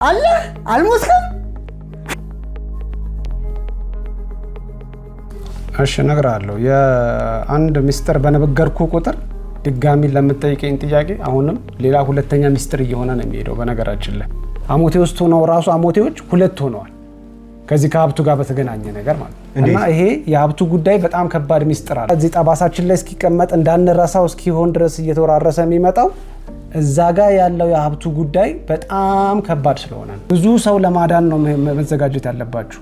አለ አልሞትክም? እሺ እነግርሃለሁ። የአንድ ሚስጥር በነገርኩ ቁጥር ድጋሚ ለምትጠይቀኝ ጥያቄ አሁንም ሌላ ሁለተኛ ሚስጥር እየሆነ ነው የሚሄደው። በነገራችን ላይ አሞቴ ውስጥ ሆነው ራሱ አሞቴዎች ሁለት ሆነዋል ከዚህ ከሀብቱ ጋር በተገናኘ ነገር ማለት ነው። እና ይሄ የሀብቱ ጉዳይ በጣም ከባድ ሚስጥር አለ። እዚህ ጠባሳችን ላይ እስኪቀመጥ እንዳንረሳው እስኪሆን ድረስ እየተወራረሰ የሚመጣው እዛ ጋር ያለው የሀብቱ ጉዳይ በጣም ከባድ ስለሆነ ብዙ ሰው ለማዳን ነው መዘጋጀት ያለባችሁ።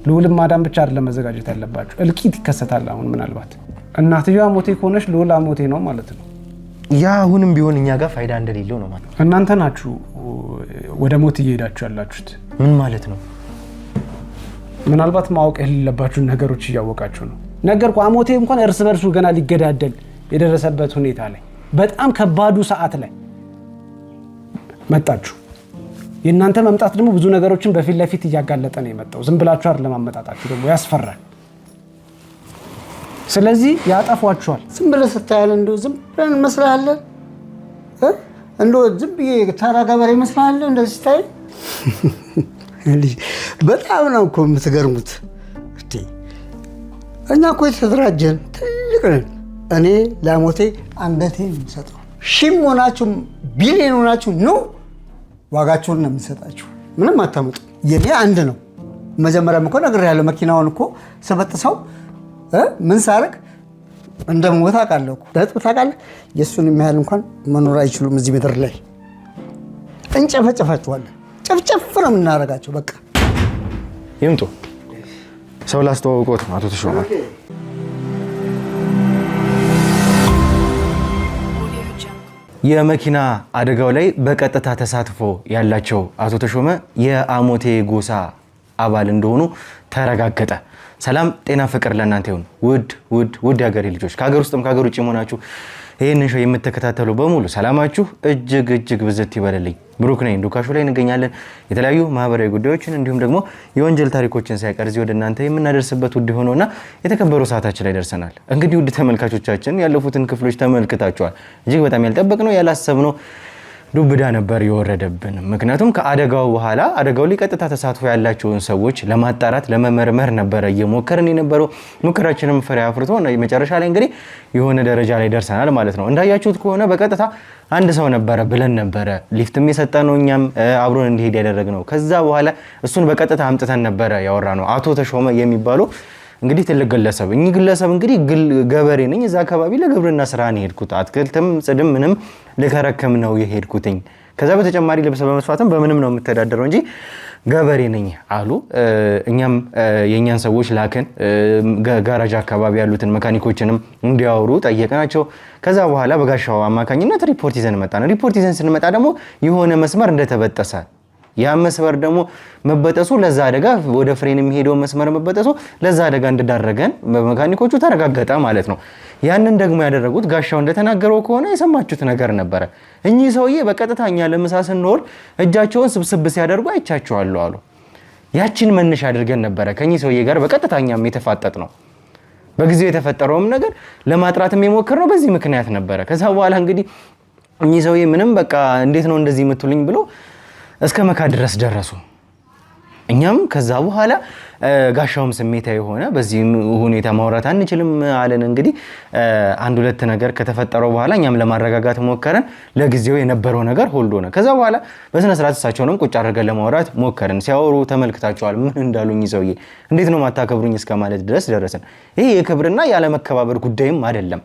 ልዑልን ማዳን ብቻ አይደለም መዘጋጀት ያለባችሁ። እልቂት ይከሰታል። አሁን ምናልባት እናትየዋ ሞቴ ከሆነች ልዑል ሞቴ ነው ማለት ነው። ያ አሁንም ቢሆን እኛ ጋር ፋይዳ እንደሌለው ነው ማለት ነው። እናንተ ናችሁ ወደ ሞት እየሄዳችሁ ያላችሁት። ምን ማለት ነው? ምናልባት ማወቅ የሌለባችሁ ነገሮች እያወቃችሁ ነው። ነገርኩ። አሞቴ እንኳን እርስ በርሱ ገና ሊገዳደል የደረሰበት ሁኔታ ላይ በጣም ከባዱ ሰዓት ላይ መጣችሁ። የእናንተ መምጣት ደግሞ ብዙ ነገሮችን በፊት ለፊት እያጋለጠ ነው የመጣው። ዝም ብላችሁ አይደለም ማመጣጣችሁ፣ ደግሞ ያስፈራል። ስለዚህ ያጠፏችኋል። ዝም ብለህ ስታያል እንደው ዝም ብለን እንመስልሃለን? እንደው ዝም ብዬ ተራ ገበሬ እመስልሃለሁ እንደዚህ ስታይ? በጣም ነው እኮ የምትገርሙት። እኛ እኮ የተደራጀን ትልቅ ነን። እኔ ለሞቴ አንገቴን የምሰጠው ሺም ሆናችሁ ቢሊዮን ሆናችሁ ነው ዋጋችሁን ነው የምሰጣችሁ። ምንም አታመጡ። የኔ አንድ ነው። መጀመሪያም እኮ ነግሬያለሁ። መኪናውን እኮ ስበጥሰው ምን ሳረግ እንደምሞት አውቃለሁ እኮ። ታውቃለህ፣ የእሱን የሚያህል እንኳን መኖር አይችሉም እዚህ ምድር ላይ። እንጨፈጨፋችኋለን። ጨፍጨፍ ነው የምናደርጋቸው። በቃ ይምጡ። ሰው ላስተዋውቆት ነው አቶ ተሾመ። የመኪና አደጋው ላይ በቀጥታ ተሳትፎ ያላቸው አቶ ተሾመ የአሞቴ ጎሳ አባል እንደሆኑ ተረጋገጠ። ሰላም ጤና ፍቅር ለእናንተ ይሁን። ውድ የሀገሬ ልጆች ከሀገር ውስጥም ከሀገር ውጭ መሆናችሁ ይህንን ሾው የምትከታተሉ በሙሉ ሰላማችሁ እጅግ ብዝት ይበልልኝ። ብሩክ ነኝ። ዱካሾ ላይ እንገኛለን። የተለያዩ ማህበራዊ ጉዳዮችን እንዲሁም ደግሞ የወንጀል ታሪኮችን ሳይቀር እዚህ ወደ እናንተ የምናደርስበት ውድ ሆኖና የተከበሩ ሰዓታችን ላይ ደርሰናል። እንግዲህ ውድ ተመልካቾቻችን ያለፉትን ክፍሎች ተመልክታችኋል። እጅግ በጣም ያልጠበቅነው ያላሰብነው ዱብዳ ነበር የወረደብን። ምክንያቱም ከአደጋው በኋላ አደጋው ላይ ቀጥታ ተሳትፎ ያላቸውን ሰዎች ለማጣራት ለመመርመር ነበረ እየሞከርን የነበረው። ሙከራችንም ፍሬ አፍርቶ መጨረሻ ላይ እንግዲህ የሆነ ደረጃ ላይ ደርሰናል ማለት ነው። እንዳያችሁት ከሆነ በቀጥታ አንድ ሰው ነበረ ብለን ነበረ ሊፍትም የሰጠነው እኛም አብሮን እንዲሄድ ያደረግነው። ከዛ በኋላ እሱን በቀጥታ አምጥተን ነበረ ያወራነው። አቶ ተሾመ የሚባሉ እንግዲህ ትልቅ ግለሰብ። እኚህ ግለሰብ እንግዲህ ገበሬ ነኝ፣ እዛ አካባቢ ለግብርና ስራ ነው የሄድኩት፣ አትክልትም ጽድም ምንም ልከረከም ነው የሄድኩትኝ። ከዛ በተጨማሪ ልብስ በመስፋትም በምንም ነው የምተዳደረው እንጂ ገበሬ ነኝ አሉ። እኛም የኛን ሰዎች ላክን፣ ጋራጅ አካባቢ ያሉትን መካኒኮችንም እንዲያወሩ ጠየቅናቸው። ከዛ በኋላ በጋሻው አማካኝነት ሪፖርት ይዘን መጣን። ሪፖርት ይዘን ስንመጣ ደግሞ የሆነ መስመር እንደተበጠሰ ያ መስመር ደግሞ መበጠሱ ለዛ አደጋ ወደ ፍሬን የሚሄደው መስመር መበጠሱ ለዛ አደጋ እንደዳረገን በመካኒኮቹ ተረጋገጠ ማለት ነው። ያንን ደግሞ ያደረጉት ጋሻው እንደተናገረው ከሆነ የሰማችሁት ነገር ነበረ። እኚህ ሰውዬ በቀጥታ እኛ ለምሳ ስንወርድ እጃቸውን ስብስብ ሲያደርጉ አይቻቸዋለሁ አሉ። ያችን መነሻ አድርገን ነበረ ከኚህ ሰውዬ ጋር በቀጥታ እኛም የተፋጠጥ ነው። በጊዜው የተፈጠረውም ነገር ለማጥራትም የሞከርነው በዚህ ምክንያት ነበረ። ከዛ በኋላ እንግዲህ እኚህ ሰውዬ ምንም በቃ እንዴት ነው እንደዚህ የምትሉኝ ብሎ እስከ መካድ ድረስ ደረሱ። እኛም ከዛ በኋላ ጋሻውም ስሜታዊ ሆነ። በዚህ ሁኔታ ማውራት አንችልም አለን። እንግዲህ አንድ ሁለት ነገር ከተፈጠረው በኋላ እኛም ለማረጋጋት ሞከረን። ለጊዜው የነበረው ነገር ሆልድ ሆነ። ከዛ በኋላ በስነ ስርዓት እሳቸውንም ቁጭ አድርገን ለማውራት ሞከረን። ሲያወሩ ተመልክታቸዋል። ምን እንዳሉኝ ሰውዬ እንዴት ነው ማታከብሩኝ እስከ ማለት ድረስ ደረሰን። ይሄ የክብርና ያለመከባበር ጉዳይም አይደለም።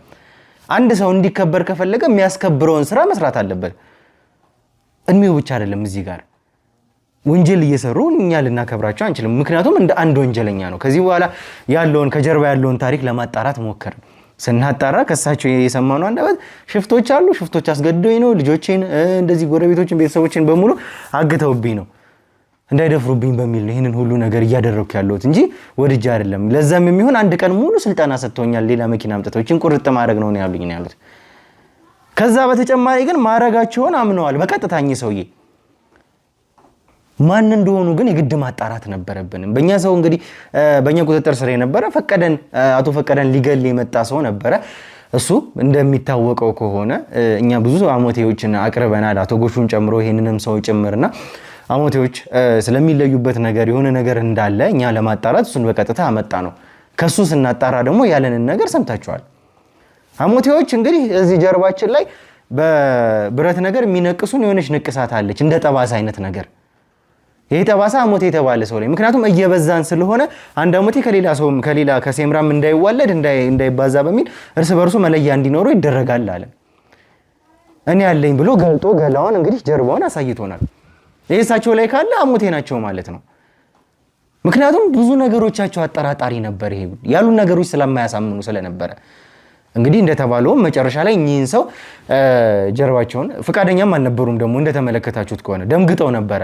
አንድ ሰው እንዲከበር ከፈለገ የሚያስከብረውን ስራ መስራት አለበት። እድሜው ብቻ አይደለም እዚህ ጋር ወንጀል እየሰሩ እኛ ልናከብራቸው አንችልም። ምክንያቱም እንደ አንድ ወንጀለኛ ነው። ከዚህ በኋላ ያለውን ከጀርባ ያለውን ታሪክ ለማጣራት ሞከርን። ስናጣራ ከሳቸው የሰማነው አንደበት ሽፍቶች አሉ፣ ሽፍቶች አስገድደውኝ ነው ልጆቼን፣ እንደዚህ ጎረቤቶችን፣ ቤተሰቦችን በሙሉ አግተውብኝ ነው እንዳይደፍሩብኝ በሚል ይህንን ሁሉ ነገር እያደረኩ ያለሁት እንጂ ወድጄ አይደለም። ለዛም የሚሆን አንድ ቀን ሙሉ ስልጠና ሰጥቶኛል። ሌላ መኪና አምጥተው እቺን ቁርጥ ማድረግ ነው ያሉኝ ነው ያሉት። ከዛ በተጨማሪ ግን ማረጋቸውን አምነዋል። በቀጥታኝ ሰውዬ ማን እንደሆኑ ግን የግድ ማጣራት ነበረብን። በእኛ ሰው እንግዲህ በእኛ ቁጥጥር ስር የነበረ አቶ ፈቀደን ሊገል የመጣ ሰው ነበረ። እሱ እንደሚታወቀው ከሆነ እኛ ብዙ አሞቴዎችን አቅርበናል፣ አቶ ጎሹን ጨምሮ ይሄንንም ሰው ጭምርና አሞቴዎች ስለሚለዩበት ነገር የሆነ ነገር እንዳለ እኛ ለማጣራት እሱን በቀጥታ አመጣ ነው። ከሱ ስናጣራ ደግሞ ያለንን ነገር ሰምታችኋል። አሞቴዎች እንግዲህ እዚህ ጀርባችን ላይ በብረት ነገር የሚነቅሱን የሆነች ንቅሳት አለች፣ እንደ ጠባሳ አይነት ነገር። ይሄ ጠባሳ አሞቴ የተባለ ሰው ላይ ምክንያቱም እየበዛን ስለሆነ አንድ አሞቴ ከሌላ ሰውም ከሌላ ከሴምራም እንዳይዋለድ እንዳይባዛ በሚል እርስ በርሱ መለያ እንዲኖረው ይደረጋል አለ። እኔ ያለኝ ብሎ ገልጦ ገላውን እንግዲህ ጀርባውን አሳይቶናል። ይሄ እሳቸው ላይ ካለ አሞቴ ናቸው ማለት ነው። ምክንያቱም ብዙ ነገሮቻቸው አጠራጣሪ ነበር። ይሄ ያሉን ነገሮች ስለማያሳምኑ ስለነበረ እንግዲህ እንደተባለውም መጨረሻ ላይ እኚህን ሰው ጀርባቸውን ፈቃደኛም አልነበሩም። ደግሞ እንደተመለከታችሁት ከሆነ ደምግጠው ነበረ።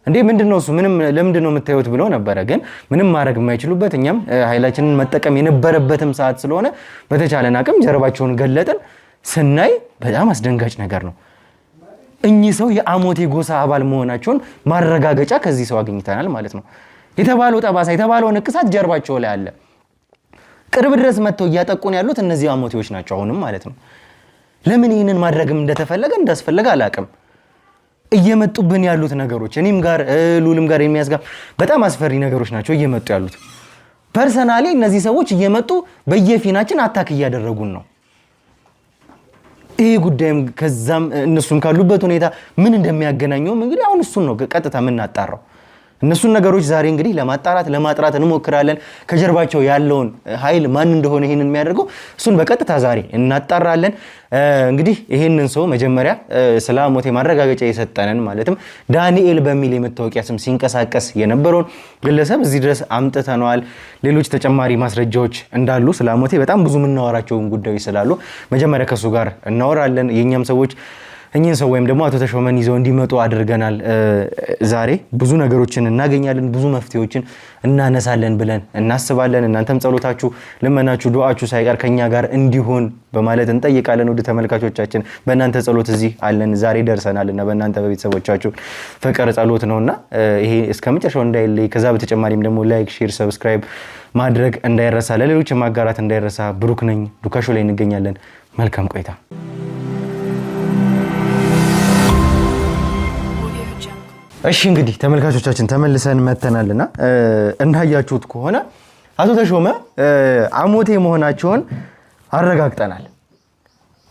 እንዴ ምንድነው እሱ ምንም ለምንድነው የምታዩት ብለው ነበረ። ግን ምንም ማድረግ የማይችሉበት እኛም ኃይላችንን መጠቀም የነበረበትም ሰዓት ስለሆነ በተቻለን አቅም ጀርባቸውን ገለጥን። ስናይ በጣም አስደንጋጭ ነገር ነው። እኚህ ሰው የአሞቴ ጎሳ አባል መሆናቸውን ማረጋገጫ ከዚህ ሰው አግኝተናል ማለት ነው። የተባለው ጠባሳ የተባለው ንቅሳት ጀርባቸው ላይ አለ። ቅርብ ድረስ መጥተው እያጠቁን ያሉት እነዚህ አሞቴዎች ናቸው አሁንም ማለት ነው። ለምን ይህንን ማድረግም እንደተፈለገ እንዳስፈለገ አላቅም። እየመጡብን ያሉት ነገሮች እኔም ጋር ሉልም ጋር የሚያስጋ በጣም አስፈሪ ነገሮች ናቸው እየመጡ ያሉት። ፐርሰናሊ እነዚህ ሰዎች እየመጡ በየፊናችን አታክ እያደረጉን ነው። ይሄ ጉዳይም ከዛም እነሱም ካሉበት ሁኔታ ምን እንደሚያገናኘውም እንግዲህ አሁን እሱን ነው ቀጥታ የምናጣራው። እነሱን ነገሮች ዛሬ እንግዲህ ለማጣራት እንሞክራለን። ከጀርባቸው ያለውን ኃይል ማን እንደሆነ ይሄንን የሚያደርገው እሱን በቀጥታ ዛሬ እናጣራለን። እንግዲህ ይሄንን ሰው መጀመሪያ ስለ አሞቴ ማረጋገጫ የሰጠነን ማለትም ዳንኤል በሚል የመታወቂያ ስም ሲንቀሳቀስ የነበረውን ግለሰብ እዚህ ድረስ አምጥተነዋል። ሌሎች ተጨማሪ ማስረጃዎች እንዳሉ ስለ አሞቴ በጣም ብዙ የምናወራቸው ጉዳዮች ስላሉ መጀመሪያ ከሱ ጋር እናወራለን። የኛም ሰዎች እኚህን ሰው ወይም ደግሞ አቶ ተሾመን ይዘው እንዲመጡ አድርገናል። ዛሬ ብዙ ነገሮችን እናገኛለን፣ ብዙ መፍትሄዎችን እናነሳለን ብለን እናስባለን። እናንተም ጸሎታችሁ፣ ልመናችሁ፣ ዱዓችሁ ሳይቀር ከኛ ጋር እንዲሆን በማለት እንጠይቃለን። ወደ ተመልካቾቻችን በእናንተ ጸሎት እዚህ አለን፣ ዛሬ ደርሰናልና በእናንተ በቤተሰቦቻችሁ ፍቅር ጸሎት ነውና ይሄ እስከመጨረሻው እንዳይለይ። ከዛ በተጨማሪም ደግሞ ላይክ፣ ሼር፣ ሰብስክራይብ ማድረግ እንዳይረሳ፣ ለሌሎች ማጋራት እንዳይረሳ። ብሩክ ነኝ፣ ዱካሾ ላይ እንገኛለን። መልካም ቆይታ። እሺ እንግዲህ ተመልካቾቻችን ተመልሰን መተናልና እንዳያችሁት ከሆነ አቶ ተሾመ አሞቴ መሆናቸውን አረጋግጠናል።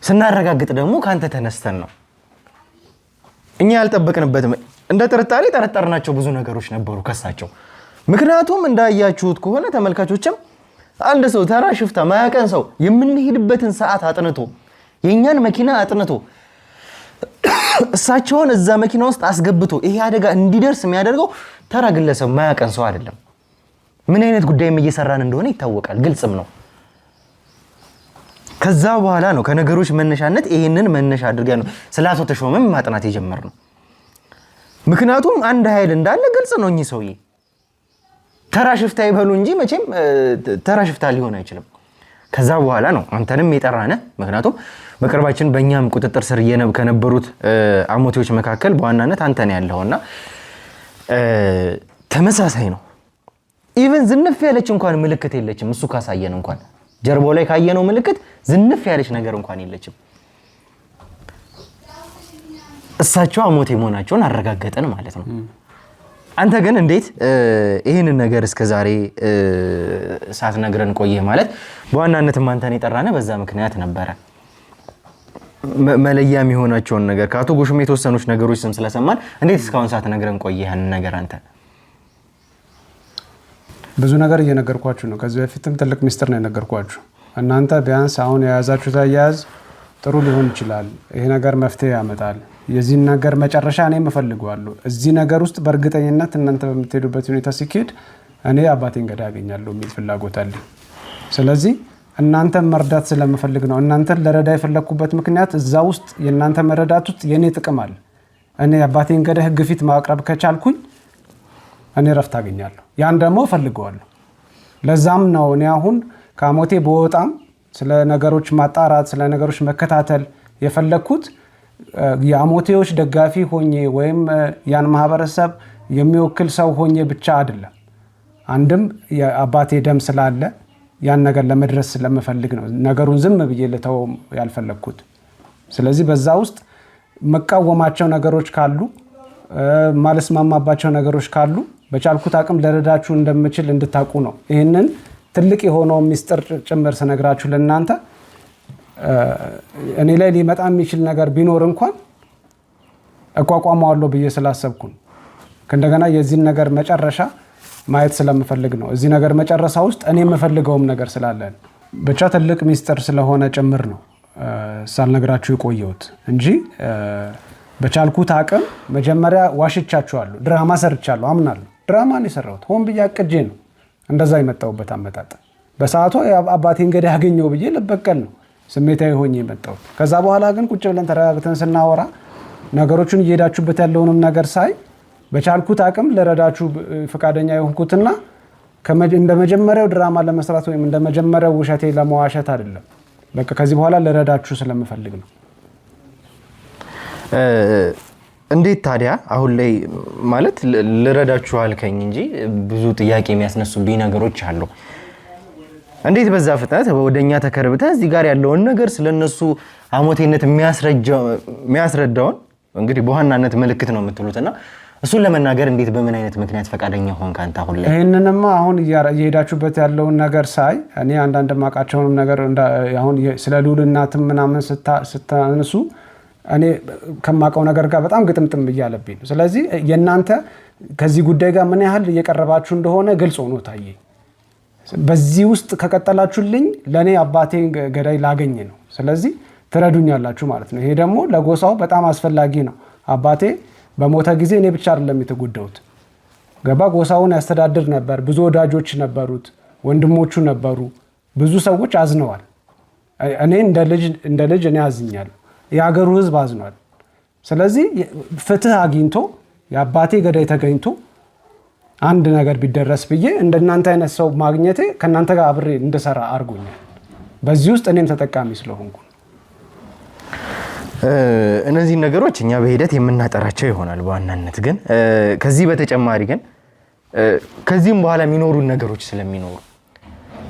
ስናረጋግጥ ደግሞ ካንተ ተነስተን ነው። እኛ ያልጠበቅንበትም እንደ ጥርጣሬ ጠረጠርናቸው ብዙ ነገሮች ነበሩ ከሳቸው። ምክንያቱም እንዳያችሁት ከሆነ ተመልካቾችም አንድ ሰው ተራ ሽፍታ ማያቀን ሰው የምንሄድበትን ሰዓት አጥንቶ የኛን መኪና አጥንቶ እሳቸውን እዛ መኪና ውስጥ አስገብቶ ይሄ አደጋ እንዲደርስ የሚያደርገው ተራ ግለሰብ ማያቀን ሰው አይደለም። ምን አይነት ጉዳይም እየሰራን እንደሆነ ይታወቃል፣ ግልጽም ነው። ከዛ በኋላ ነው ከነገሮች መነሻነት ይሄንን መነሻ አድርገን ነው ስለ አቶ ተሾመም ማጥናት የጀመርነው። ምክንያቱም አንድ ኃይል እንዳለ ግልጽ ነው። እኚህ ሰውዬ ተራ ሽፍታ ይበሉ እንጂ መቼም ተራ ሽፍታ ሊሆን አይችልም። ከዛ በኋላ ነው አንተንም የጠራነ። ምክንያቱም በቅርባችን በእኛም ቁጥጥር ስር ከነበሩት አሞቴዎች መካከል በዋናነት አንተ ነው ያለውና ተመሳሳይ ነው። ኢቭን ዝንፍ ያለች እንኳን ምልክት የለችም። እሱ ካሳየን እንኳን ጀርባው ላይ ካየነው ምልክት ዝንፍ ያለች ነገር እንኳን የለችም። እሳቸው አሞቴ መሆናቸውን አረጋገጠን ማለት ነው። አንተ ግን እንዴት ይሄንን ነገር እስከዛሬ ሳትነግረን ቆየ? ማለት በዋናነትም አንተን የጠራነ በዛ ምክንያት ነበረ። መለያ የሚሆናቸውን ነገር ከአቶ ጎሹም የተወሰኑት ነገሮች ስም ስለሰማን እንዴት እስካሁን ሳትነግረን ቆየ? ያንን ነገር አንተ ብዙ ነገር እየነገርኳችሁ ነው። ከዚህ በፊትም ትልቅ ሚስጥር ነው የነገርኳችሁ። እናንተ ቢያንስ አሁን የያዛችሁት አያያዝ ጥሩ ሊሆን ይችላል። ይሄ ነገር መፍትሄ ያመጣል። የዚህ ነገር መጨረሻ እኔም እፈልገዋለሁ። እዚህ ነገር ውስጥ በእርግጠኝነት እናንተ በምትሄዱበት ሁኔታ ሲኬድ እኔ አባቴን ገዳ ያገኛለሁ የሚል ፍላጎት አለኝ። ስለዚህ እናንተን መርዳት ስለምፈልግ ነው። እናንተን ለረዳ የፈለኩበት ምክንያት እዛ ውስጥ የእናንተ መረዳት ውስጥ የኔ ጥቅም አለ። እኔ አባቴን ገዳ ህግ ፊት ማቅረብ ከቻልኩኝ እኔ ረፍት አገኛለሁ። ያን ደግሞ እፈልገዋለሁ። ለዛም ነው እኔ አሁን ከአሞቴ በወጣም ስለ ነገሮች ማጣራት ስለ ነገሮች መከታተል የፈለኩት የአሞቴዎች ደጋፊ ሆኜ ወይም ያን ማህበረሰብ የሚወክል ሰው ሆኜ ብቻ አይደለም። አንድም የአባቴ ደም ስላለ ያን ነገር ለመድረስ ስለምፈልግ ነው ነገሩን ዝም ብዬ ልተው ያልፈለኩት። ስለዚህ በዛ ውስጥ መቃወማቸው ነገሮች ካሉ ማለስማማባቸው ነገሮች ካሉ በቻልኩት አቅም ለረዳችሁ እንደምችል እንድታቁ ነው። ይህንን ትልቅ የሆነው ሚስጥር ጭምር ስነግራችሁ ለእናንተ እኔ ላይ ሊመጣ የሚችል ነገር ቢኖር እንኳን እቋቋመዋለሁ ብዬ ስላሰብኩ ነው። እንደገና የዚህን ነገር መጨረሻ ማየት ስለምፈልግ ነው። እዚህ ነገር መጨረሻ ውስጥ እኔ የምፈልገውም ነገር ስላለን ብቻ ትልቅ ሚስጥር ስለሆነ ጭምር ነው ሳልነግራችሁ የቆየሁት እንጂ በቻልኩት አቅም መጀመሪያ ዋሽቻችኋለሁ። ድራማ ሰርቻለሁ አምናለሁ። ድራማ ነው የሰራሁት። ሆን ብዬ አቅጄ ነው እንደዛ የመጣሁበት አመጣጥ። በሰዓቱ አባቴ እንግዲህ ያገኘው ብዬ ልበቀል ነው ስሜታዊ ሆኜ የመጣሁት። ከዛ በኋላ ግን ቁጭ ብለን ተረጋግተን ስናወራ ነገሮችን እየሄዳችሁበት ያለውንም ነገር ሳይ በቻልኩት አቅም ለረዳችሁ ፈቃደኛ የሆንኩትና እንደ መጀመሪያው ድራማ ለመስራት ወይም እንደ መጀመሪያው ውሸቴ ለመዋሸት አይደለም። በቃ ከዚህ በኋላ ለረዳችሁ ስለምፈልግ ነው። እንዴት ታዲያ አሁን ላይ ማለት ልረዳችሁ አልከኝ እንጂ ብዙ ጥያቄ የሚያስነሱብኝ ነገሮች አሉ። እንዴት በዛ ፍጥነት ወደኛ ተከርብተ እዚህ ጋር ያለውን ነገር ስለነሱ አሞቴነት የሚያስረዳውን እንግዲህ በዋናነት ምልክት ነው የምትሉትና እሱን ለመናገር እንዴት በምን አይነት ምክንያት ፈቃደኛ ሆንክ አንተ? አሁን ላይ ይሄንንማ አሁን እየሄዳችሁበት ያለውን ነገር ሳይ እኔ አንዳንድ ማቃቸውን ነገር አሁን ስለ ልዑል እናትም ምናምን ስታነሱ እኔ ከማቀው ነገር ጋር በጣም ግጥምጥም እያለብኝ ነው። ስለዚህ የእናንተ ከዚህ ጉዳይ ጋር ምን ያህል እየቀረባችሁ እንደሆነ ግልጽ ሆኖ ታየ። በዚህ ውስጥ ከቀጠላችሁልኝ ለእኔ አባቴን ገዳይ ላገኝ ነው። ስለዚህ ትረዱኛላችሁ ማለት ነው። ይሄ ደግሞ ለጎሳው በጣም አስፈላጊ ነው። አባቴ በሞተ ጊዜ እኔ ብቻ አይደለም የተጎዳሁት። ገባ? ጎሳውን ያስተዳድር ነበር። ብዙ ወዳጆች ነበሩት፣ ወንድሞቹ ነበሩ። ብዙ ሰዎች አዝነዋል። እኔ እንደ ልጅ እኔ አዝኛለሁ። የሀገሩ ሕዝብ አዝኗል። ስለዚህ ፍትህ አግኝቶ የአባቴ ገዳይ ተገኝቶ አንድ ነገር ቢደረስ ብዬ እንደናንተ አይነት ሰው ማግኘቴ ከናንተ ጋር አብሬ እንድሰራ አድርጎኛል። በዚህ ውስጥ እኔም ተጠቃሚ ስለሆንኩ እነዚህ ነገሮች እኛ በሂደት የምናጠራቸው ይሆናል። በዋናነት ግን ከዚህ በተጨማሪ ግን ከዚህም በኋላ የሚኖሩ ነገሮች ስለሚኖሩ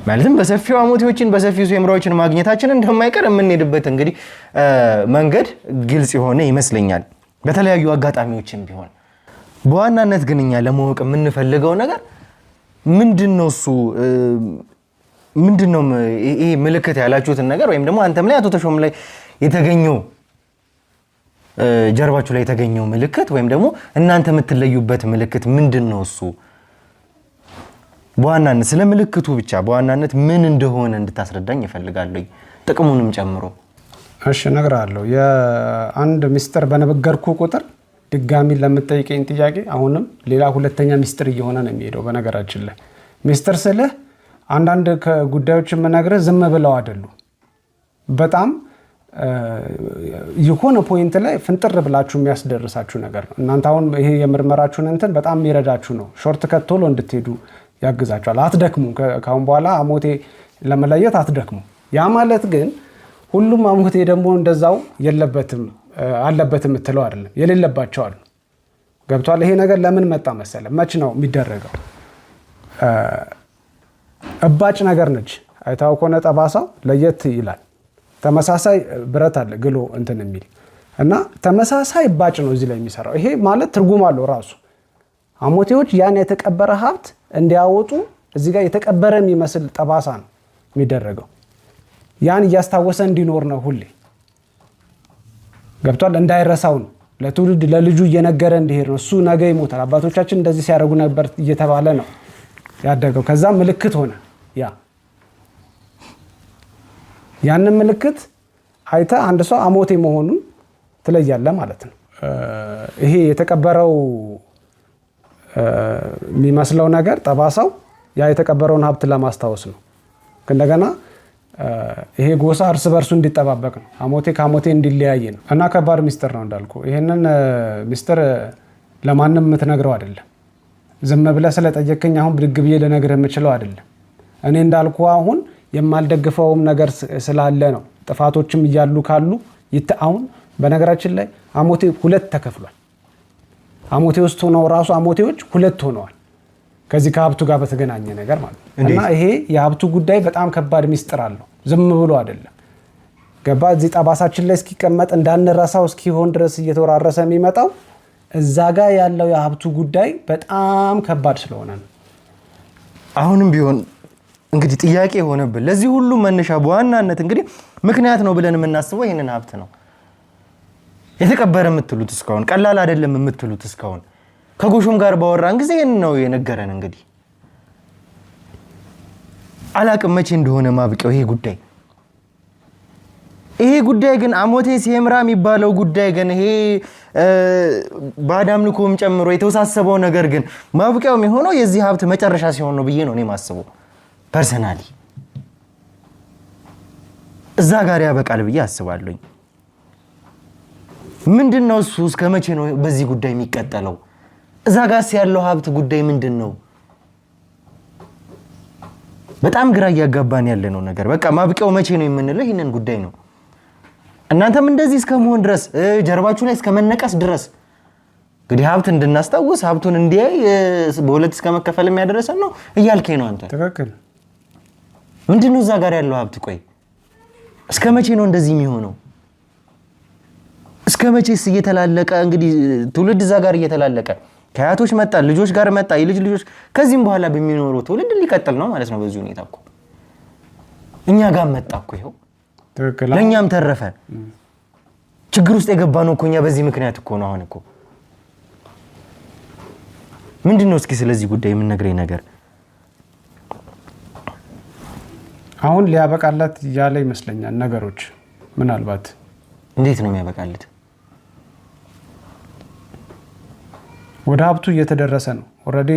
ማለትም በሰፊው አሞቴዎችን በሰፊው ሴምራዎችን ማግኘታችን እንደማይቀር የምንሄድበት እንግዲህ መንገድ ግልጽ የሆነ ይመስለኛል። በተለያዩ አጋጣሚዎችም ቢሆን በዋናነት ግን እኛ ለማወቅ የምንፈልገው ነገር ምንድነው? እሱ ምንድነው? ይሄ ምልክት ያላችሁትን ነገር ወይም ደግሞ አንተም ላይ አቶ ተሾመ ላይ የተገኘው ጀርባችሁ ላይ የተገኘው ምልክት ወይም ደግሞ እናንተ የምትለዩበት ምልክት ምንድነው? እሱ በዋናነት ስለ ምልክቱ ብቻ በዋናነት ምን እንደሆነ እንድታስረዳኝ እፈልጋለሁ፣ ጥቅሙንም ጨምሮ። እሺ እነግርሃለሁ። የአንድ ሚስጥር በነገርኩ ቁጥር ድጋሚ ለምትጠይቀኝ ጥያቄ አሁንም ሌላ ሁለተኛ ሚስጥር እየሆነ ነው የሚሄደው። በነገራችን ላይ ሚስጥር ስልህ አንዳንድ ጉዳዮች የምነግርህ ዝም ብለው አይደሉም። በጣም የሆነ ፖይንት ላይ ፍንጥር ብላችሁ የሚያስደርሳችሁ ነገር ነው። እናንተ አሁን ይሄ የምርመራችሁን እንትን በጣም የሚረዳችሁ ነው። ሾርት ከት ቶሎ እንድትሄዱ ያግዛችኋል። አትደክሙ። ካሁን በኋላ አሞቴ ለመለየት አትደክሙ። ያ ማለት ግን ሁሉም አሞቴ ደግሞ እንደዛው የለበትም አለበት የምትለው አይደለም። የሌለባቸው አሉ። ገብቷል? ይሄ ነገር ለምን መጣ መሰለ? መች ነው የሚደረገው? እባጭ ነገር ነች። አይታው ከሆነ ጠባሳው ለየት ይላል። ተመሳሳይ ብረት አለ ግሎ እንትን የሚል እና ተመሳሳይ እባጭ ነው እዚህ ላይ የሚሰራው። ይሄ ማለት ትርጉም አለው ራሱ። አሞቴዎች ያን የተቀበረ ሀብት እንዲያወጡ እዚህ ጋር የተቀበረ የሚመስል ጠባሳ ነው የሚደረገው። ያን እያስታወሰ እንዲኖር ነው ሁሌ። ገብቷል? እንዳይረሳው ነው። ለትውልድ ለልጁ እየነገረ እንዲሄድ ነው። እሱ ነገ ይሞታል፣ አባቶቻችን እንደዚህ ሲያደርጉ ነበር እየተባለ ነው ያደገው። ከዛ ምልክት ሆነ። ያንን ምልክት አይተ አንድ ሰው አሞቴ መሆኑን ትለያለ ማለት ነው። ይሄ የተቀበረው የሚመስለው ነገር ጠባሳው ያ የተቀበረውን ሀብት ለማስታወስ ነው። እንደገና ይሄ ጎሳ እርስ በርሱ እንዲጠባበቅ ነው። አሞቴ ከአሞቴ እንዲለያይ ነው። እና ከባድ ሚስጥር ነው እንዳልኩ። ይሄንን ሚስጥር ለማንም የምትነግረው አይደለም። ዝም ብለህ ስለጠየቀኝ አሁን ብድግ ብዬ ልነግርህ የምችለው አይደለም። እኔ እንዳልኩ አሁን የማልደግፈውም ነገር ስላለ ነው። ጥፋቶችም እያሉ ካሉ አሁን በነገራችን ላይ አሞቴ ሁለት ተከፍሏል። አሞቴ ውስጥ ሆነው ራሱ አሞቴዎች ሁለት ሆነዋል። ከዚህ ከሀብቱ ጋር በተገናኘ ነገር ማለት ነው። እና ይሄ የሀብቱ ጉዳይ በጣም ከባድ ሚስጥር አለው። ዝም ብሎ አይደለም። ገባ? እዚህ ጠባሳችን ላይ እስኪቀመጥ እንዳንረሳው እስኪሆን ድረስ እየተወራረሰ የሚመጣው እዛ ጋር ያለው የሀብቱ ጉዳይ በጣም ከባድ ስለሆነ ነው። አሁንም ቢሆን እንግዲህ ጥያቄ የሆነብን ለዚህ ሁሉ መነሻ በዋናነት እንግዲህ ምክንያት ነው ብለን የምናስበው ይህንን ሀብት ነው። የተቀበረ የምትሉት እስካሁን ቀላል አይደለም የምትሉት እስካሁን ከጎሹም ጋር ባወራን ጊዜ ይህን ነው የነገረን። እንግዲህ አላቅም መቼ እንደሆነ ማብቂያው ይሄ ጉዳይ ግን አሞቴ ሴምራ የሚባለው ጉዳይ ግን ይሄ ባዕድ አምልኮም ጨምሮ የተወሳሰበው ነገር ግን ማብቂያው የሚሆነው የዚህ ሀብት መጨረሻ ሲሆን ነው ብዬ ነው እኔ የማስበው ፐርሰናሊ። እዛ ጋር ያበቃል ብዬ አስባለሁኝ። ምንድነው እሱ? እስከ መቼ ነው በዚህ ጉዳይ የሚቀጠለው? እዛ ጋርስ ያለው ሀብት ጉዳይ ምንድነው? በጣም ግራ እያጋባን ያለ ነው ነገር። በቃ ማብቂያው መቼ ነው የምንለው ይህንን ጉዳይ ነው። እናንተም እንደዚህ እስከመሆን ድረስ ጀርባችሁ ላይ እስከመነቀስ ድረስ እንግዲህ ሀብት እንድናስታውስ ሀብቱን እንዲያይ በሁለት እስከመከፈል የሚያደርሰን ነው እያልከኝ ነው አንተ። ትክክል። ምንድነው እዛ ጋር ያለው ሀብት? ቆይ እስከ መቼ ነው እንደዚህ የሚሆነው? እስከ መቼስ እየተላለቀ እንግዲህ ትውልድ እዛ ጋር እየተላለቀ ከአያቶች መጣ ልጆች ጋር መጣ የልጅ ልጆች ከዚህም በኋላ በሚኖረው ትውልድ ሊቀጥል ነው ማለት ነው። በዚህ ሁኔታ እኮ እኛ ጋር መጣ እኮ ይኸው ትክክል። ለኛም ተረፈ። ችግር ውስጥ የገባ ነው እኮ እኛ በዚህ ምክንያት እኮ ነው። አሁን እኮ ምንድነው እስኪ ስለዚህ ጉዳይ የምንነግረኝ ነገር? አሁን ሊያበቃላት ያለ ይመስለኛል ነገሮች። ምናልባት እንዴት ነው የሚያበቃለት? ወደ ሀብቱ እየተደረሰ ነው። ኦልሬዲ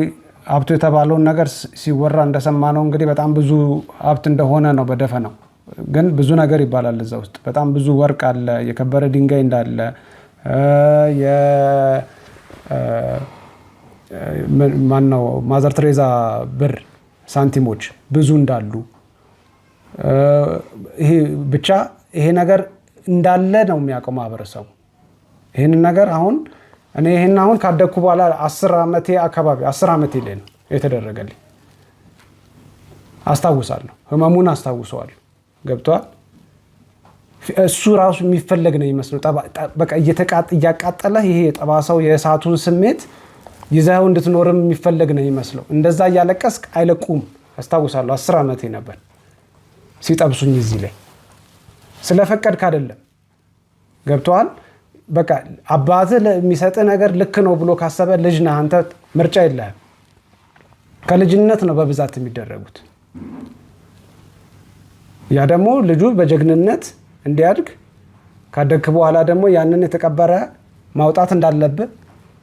ሀብቱ የተባለውን ነገር ሲወራ እንደሰማነው እንግዲህ በጣም ብዙ ሀብት እንደሆነ ነው በደፈናው። ግን ብዙ ነገር ይባላል እዛ ውስጥ። በጣም ብዙ ወርቅ አለ፣ የከበረ ድንጋይ እንዳለ፣ ማነው ማዘር ቴሬዛ ብር ሳንቲሞች ብዙ እንዳሉ፣ ይሄ ብቻ ይሄ ነገር እንዳለ ነው የሚያውቀው ማህበረሰቡ። ይሄንን ነገር እኔ አሁን ካደኩ በኋላ 10 ዓመቴ አካባቢ 10 ዓመቴ ላይ ነው የተደረገልኝ። አስታውሳለሁ፣ ህመሙን አስታውሰዋለሁ። ገብቷል። እሱ ራሱ የሚፈለግ ነው ይመስለው። በቃ እያቃጠለ ይሄ የጠባሳው የእሳቱን ስሜት ይዘው እንድትኖርም የሚፈለግ ነው ይመስለው። እንደዛ እያለቀስክ አይለቁም። አስታውሳለሁ 10 ዓመቴ ነበር ሲጠብሱኝ እዚህ ላይ ስለፈቀድክ አይደለም። ገብቷል። በቃ አባትህ የሚሰጥ ነገር ልክ ነው ብሎ ካሰበ ልጅ ነህ አንተ፣ ምርጫ የለህም። ከልጅነት ነው በብዛት የሚደረጉት። ያ ደግሞ ልጁ በጀግንነት እንዲያድግ ካደግክ በኋላ ደግሞ ያንን የተቀበረ ማውጣት እንዳለብህ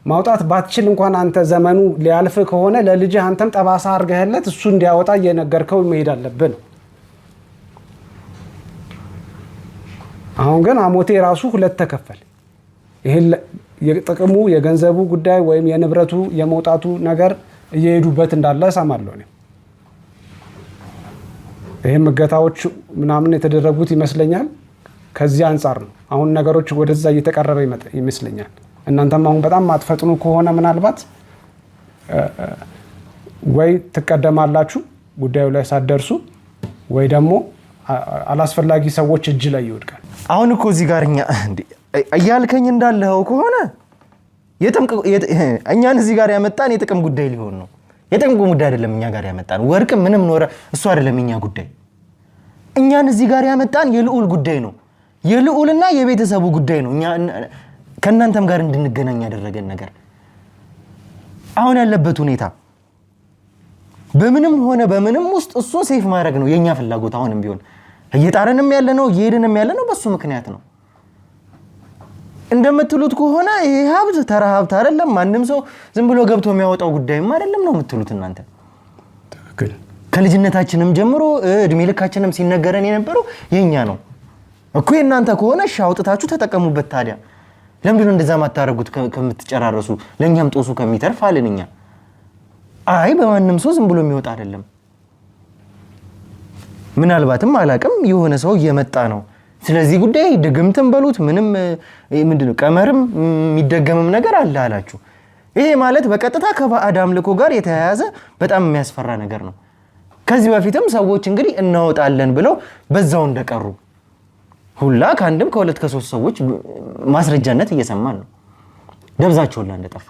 ማውጣት ባትችል እንኳን አንተ ዘመኑ ሊያልፍ ከሆነ ለልጅህ አንተም ጠባሳ አድርገህለት እሱ እንዲያወጣ እየነገርከው መሄድ አለብህ። አሁን ግን አሞቴ ራሱ ሁለት ተከፈል። ይሄ የጥቅሙ የገንዘቡ ጉዳይ ወይም የንብረቱ የመውጣቱ ነገር እየሄዱበት እንዳለ እሰማለሁ እኔ። ይሄም እገታዎች ምናምን የተደረጉት ይመስለኛል። ከዚህ አንጻር ነው አሁን ነገሮች ወደዛ እየተቀረበ ይመስለኛል። እናንተም አሁን በጣም ማትፈጥኑ ከሆነ ምናልባት ወይ ትቀደማላችሁ ጉዳዩ ላይ ሳትደርሱ፣ ወይ ደግሞ አላስፈላጊ ሰዎች እጅ ላይ ይወድቃል። አሁን እኮ እዚህ ጋር እያልከኝ እንዳለው ከሆነ እኛን እዚህ ጋር ያመጣን የጥቅም ጉዳይ ሊሆን ነው። የጥቅም ጉዳይ አይደለም እኛ ጋር ያመጣን። ወርቅ ምንም ኖረ እሱ አይደለም እኛ ጉዳይ። እኛን እዚህ ጋር ያመጣን የልዑል ጉዳይ ነው። የልዑልና የቤተሰቡ ጉዳይ ነው። እኛ ከእናንተም ጋር እንድንገናኝ ያደረገን ነገር አሁን ያለበት ሁኔታ በምንም ሆነ በምንም ውስጥ እሱን ሴፍ ማድረግ ነው የኛ ፍላጎት። አሁንም ቢሆን እየጣረንም ያለ ነው እየሄድንም ያለ ነው በሱ ምክንያት ነው። እንደምትሉት ከሆነ ይሄ ሀብት ተራ ሀብት አይደለም። ማንም ሰው ዝም ብሎ ገብቶ የሚያወጣው ጉዳይም አይደለም ነው የምትሉት እናንተ። ትክክል። ከልጅነታችንም ጀምሮ እድሜ ልካችንም ሲነገረን የነበረው የኛ ነው እኮ። የእናንተ ከሆነ እሺ አውጥታችሁ ተጠቀሙበት። ታዲያ ለምንድን ነው እንደዛ ማታረጉት? ከምትጨራረሱ ለኛም ጦሱ ከሚተርፍ አለን እኛ። አይ በማንም ሰው ዝም ብሎ የሚወጣ አይደለም። ምናልባትም አላቅም የሆነ ሰው እየመጣ ነው ስለዚህ ጉዳይ ድግምትም በሉት ምንም ምንድነው ቀመርም የሚደገምም ነገር አለ አላችሁ። ይሄ ማለት በቀጥታ ከባዕድ አምልኮ ጋር የተያያዘ በጣም የሚያስፈራ ነገር ነው። ከዚህ በፊትም ሰዎች እንግዲህ እናወጣለን ብለው በዛው እንደቀሩ ሁላ ከአንድም ከሁለት ከሶስት ሰዎች ማስረጃነት እየሰማን ነው። ደብዛቸውላ እንደጠፋ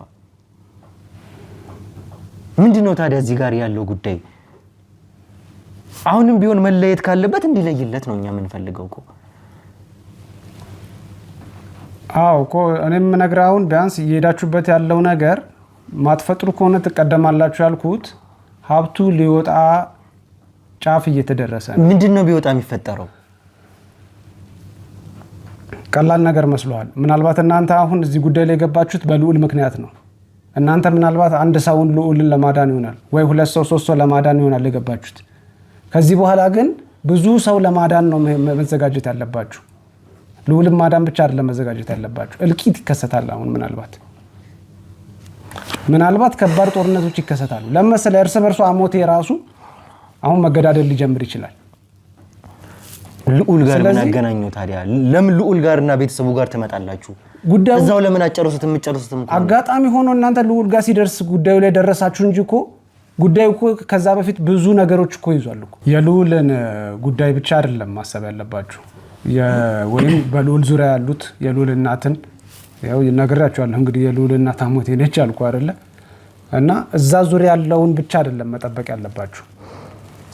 ምንድነው ታዲያ እዚህ ጋር ያለው ጉዳይ? አሁንም ቢሆን መለየት ካለበት እንዲለይለት ነው እኛ የምንፈልገው እኮ። አዎ እኮ እኔም ነግራውን ቢያንስ እየሄዳችሁበት ያለው ነገር ማትፈጥሩ ከሆነ ትቀደማላችሁ ያልኩት ሀብቱ ሊወጣ ጫፍ እየተደረሰ ነው። ምንድነው ቢወጣ የሚፈጠረው? ቀላል ነገር መስሏል። ምናልባት እናንተ አሁን እዚህ ጉዳይ ላይ የገባችሁት በልዑል ምክንያት ነው። እናንተ ምናልባት አንድ ሰውን ልዑልን ለማዳን ይሆናል ወይ 2 ሰው 3 ሰው ለማዳን ይሆናል የገባችሁት። ከዚህ በኋላ ግን ብዙ ሰው ለማዳን ነው መዘጋጀት ያለባችሁ። ልዑልን ማዳን ብቻ አይደለም መዘጋጀት ያለባችሁ። እልቂት ይከሰታል። አሁን ምናልባት ከባድ ጦርነቶች ይከሰታሉ። ለምሳሌ እርስ በርሱ አሞቴ ራሱ አሁን መገዳደል ሊጀምር ይችላል። ልዑል ጋር ምን አገናኘው ታዲያ? ለምን ልዑል ጋርና ቤተሰቡ ጋር ትመጣላችሁ? ጉዳዩ እዛው ለምን አጨረሱት? የምትጨርሱትም እኮ አጋጣሚ ሆኖ እናንተ ልዑል ጋር ሲደርስ ጉዳዩ ላይ ደረሳችሁ እንጂ እኮ ጉዳዩ እኮ ከዛ በፊት ብዙ ነገሮች እኮ ይዟል እኮ። የልዑልን ጉዳይ ብቻ አይደለም ማሰብ ያለባችሁ። ወይም በልዑል ዙሪያ ያሉት የልዑል እናትን ያው ነግራችኋለሁ። እንግዲህ የልዑል እናት አሞቴ ነች አልኩ አይደለ? እና እዛ ዙሪያ ያለውን ብቻ አይደለም መጠበቅ ያለባችሁ።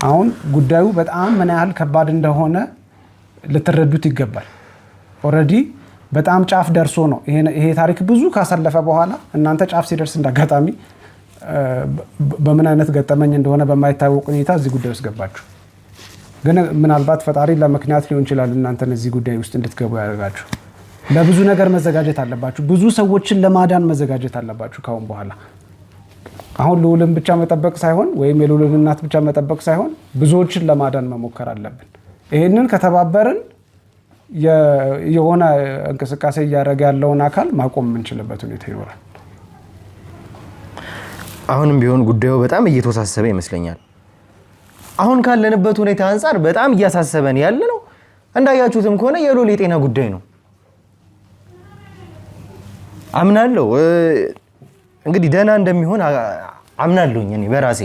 አሁን ጉዳዩ በጣም ምን ያህል ከባድ እንደሆነ ልትረዱት ይገባል። ኦልሬዲ በጣም ጫፍ ደርሶ ነው ይሄ ታሪክ ብዙ ካሳለፈ በኋላ እናንተ ጫፍ ሲደርስ እንዳጋጣሚ በምን አይነት ገጠመኝ እንደሆነ በማይታወቅ ሁኔታ እዚህ ጉዳይ ውስጥ ገባችሁ። ግን ምናልባት ፈጣሪ ለምክንያት ሊሆን ይችላል እናንተን እዚህ ጉዳይ ውስጥ እንድትገቡ ያደርጋችሁ። ለብዙ ነገር መዘጋጀት አለባችሁ። ብዙ ሰዎችን ለማዳን መዘጋጀት አለባችሁ ካሁን በኋላ። አሁን ልዑልን ብቻ መጠበቅ ሳይሆን ወይም የልዑልን እናት ብቻ መጠበቅ ሳይሆን ብዙዎችን ለማዳን መሞከር አለብን። ይሄንን ከተባበርን የሆነ እንቅስቃሴ እያደረገ ያለውን አካል ማቆም የምንችልበት ሁኔታ ይኖራል። አሁንም ቢሆን ጉዳዩ በጣም እየተወሳሰበ ይመስለኛል። አሁን ካለንበት ሁኔታ አንፃር በጣም እያሳሰበን ያለ ነው። እንዳያችሁትም ከሆነ የልዑል የጤና ጉዳይ ነው። አምናለሁ እንግዲህ ደህና እንደሚሆን አምናለሁኝ። እኔ በራሴ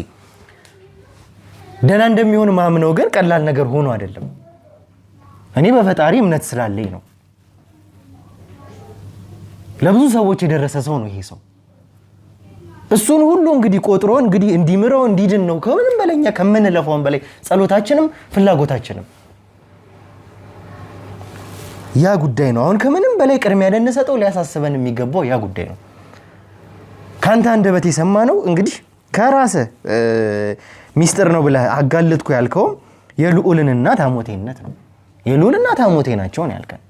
ደህና እንደሚሆን ማምነው ግን ቀላል ነገር ሆኖ አይደለም። እኔ በፈጣሪ እምነት ስላለኝ ነው። ለብዙ ሰዎች የደረሰ ሰው ነው ይሄ ሰው። እሱን ሁሉ እንግዲህ ቆጥሮ እንግዲህ እንዲምረው እንዲድን ነው ከምንም በለኛ ከምንለፈውን በላይ ጸሎታችንም ፍላጎታችንም ያ ጉዳይ ነው። አሁን ከምንም በላይ ቅድሚያ ልንሰጠው ሊያሳስበን የሚገባው ያ ጉዳይ ነው። ካንተ አንደበት የሰማነው እንግዲህ ከራስ ሚስጥር ነው ብለህ አጋለጥኩ ያልከው የልዑልን እናት አሞቴነት ነው። የልዑል እናት አሞቴ ናቸው ነው ያልከን።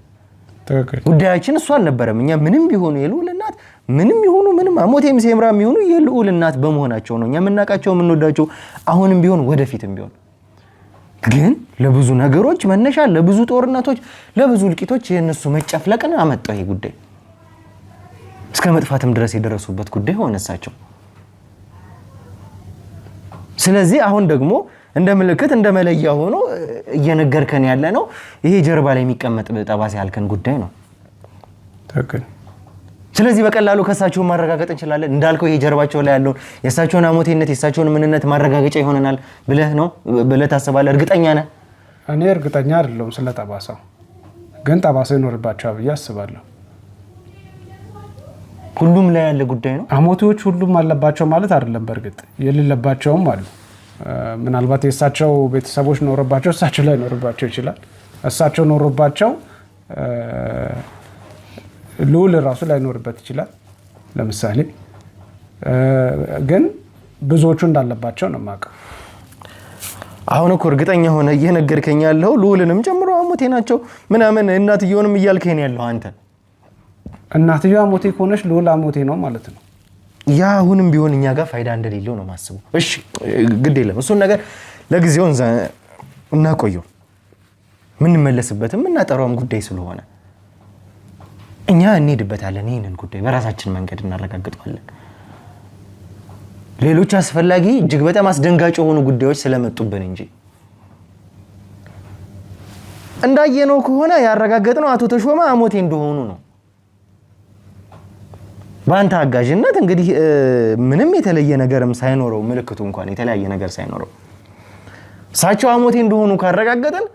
ጉዳያችን እሱ አልነበረም። እኛ ምንም ቢሆኑ የልዑል እናት ምንም ይሁኑ ምንም አሞቴም ሴምራም ይሁኑ የልዑል እናት በመሆናቸው ነው እኛ የምናውቃቸው የምንወዳቸው። አሁንም ቢሆን ወደፊትም ቢሆን ግን ለብዙ ነገሮች መነሻ ለብዙ ጦርነቶች ለብዙ እልቂቶች የነሱ መጨፍለቅን አመጣው ይሄ ጉዳይ እስከ መጥፋትም ድረስ የደረሱበት ጉዳይ ሆነሳቸው። ስለዚህ አሁን ደግሞ እንደ ምልክት እንደ መለያ ሆኖ እየነገርከን ያለ ነው ይሄ ጀርባ ላይ የሚቀመጥ ጠባሳ ያልከን ጉዳይ ነው። ትክክል። ስለዚህ በቀላሉ ከሳቸውን ማረጋገጥ እንችላለን። እንዳልከው ይሄ ጀርባቸው ላይ ያለው የሳቸውን አሞቴነት የሳቸውን ምንነት ማረጋገጫ ይሆነናል ብለህ ታስባለህ? እርግጠኛ ነህ? እኔ እርግጠኛ አይደለሁም ስለ ጠባሳው፣ ግን ጠባሳው ይኖርባቸዋል ብዬ አስባለሁ። ሁሉም ላይ ያለ ጉዳይ ነው። አሞቴዎች ሁሉም አለባቸው ማለት አይደለም። በእርግጥ የሌለባቸውም አሉ። ምናልባት የእሳቸው ቤተሰቦች ኖሮባቸው እሳቸው ላይ ኖርባቸው ይችላል። እሳቸው ኖሮባቸው ልዑል ራሱ ላይ ኖርበት ይችላል። ለምሳሌ ግን ብዙዎቹ እንዳለባቸው ነው የማውቀው። አሁን እኮ እርግጠኛ ሆነ እየነገርከኝ ያለው ልዑልንም ጨምሮ አሞቴ ናቸው ምናምን እናትየውንም እያልከኝ ያለው አንተ። እናትየው አሞቴ ከሆነች ልዑል አሞቴ ነው ማለት ነው። ያ አሁንም ቢሆን እኛ ጋር ፋይዳ እንደሌለው ነው ማስበው። እሺ ግድ የለም እሱን ነገር ለጊዜው እናቆየው። ምንመለስበትም እናጠራውም ጉዳይ ስለሆነ እኛ እንሄድበታለን። ይህንን ጉዳይ በራሳችን መንገድ እናረጋግጠዋለን። ሌሎች አስፈላጊ እጅግ በጣም አስደንጋጭ የሆኑ ጉዳዮች ስለመጡብን እንጂ እንዳየነው ከሆነ ያረጋገጥነው አቶ ተሾመ አሞቴ እንደሆኑ ነው። በአንተ አጋዥነት እንግዲህ ምንም የተለየ ነገርም ሳይኖረው ምልክቱ እንኳን የተለያየ ነገር ሳይኖረው እሳቸው አሞቴ እንደሆኑ ካረጋገጥን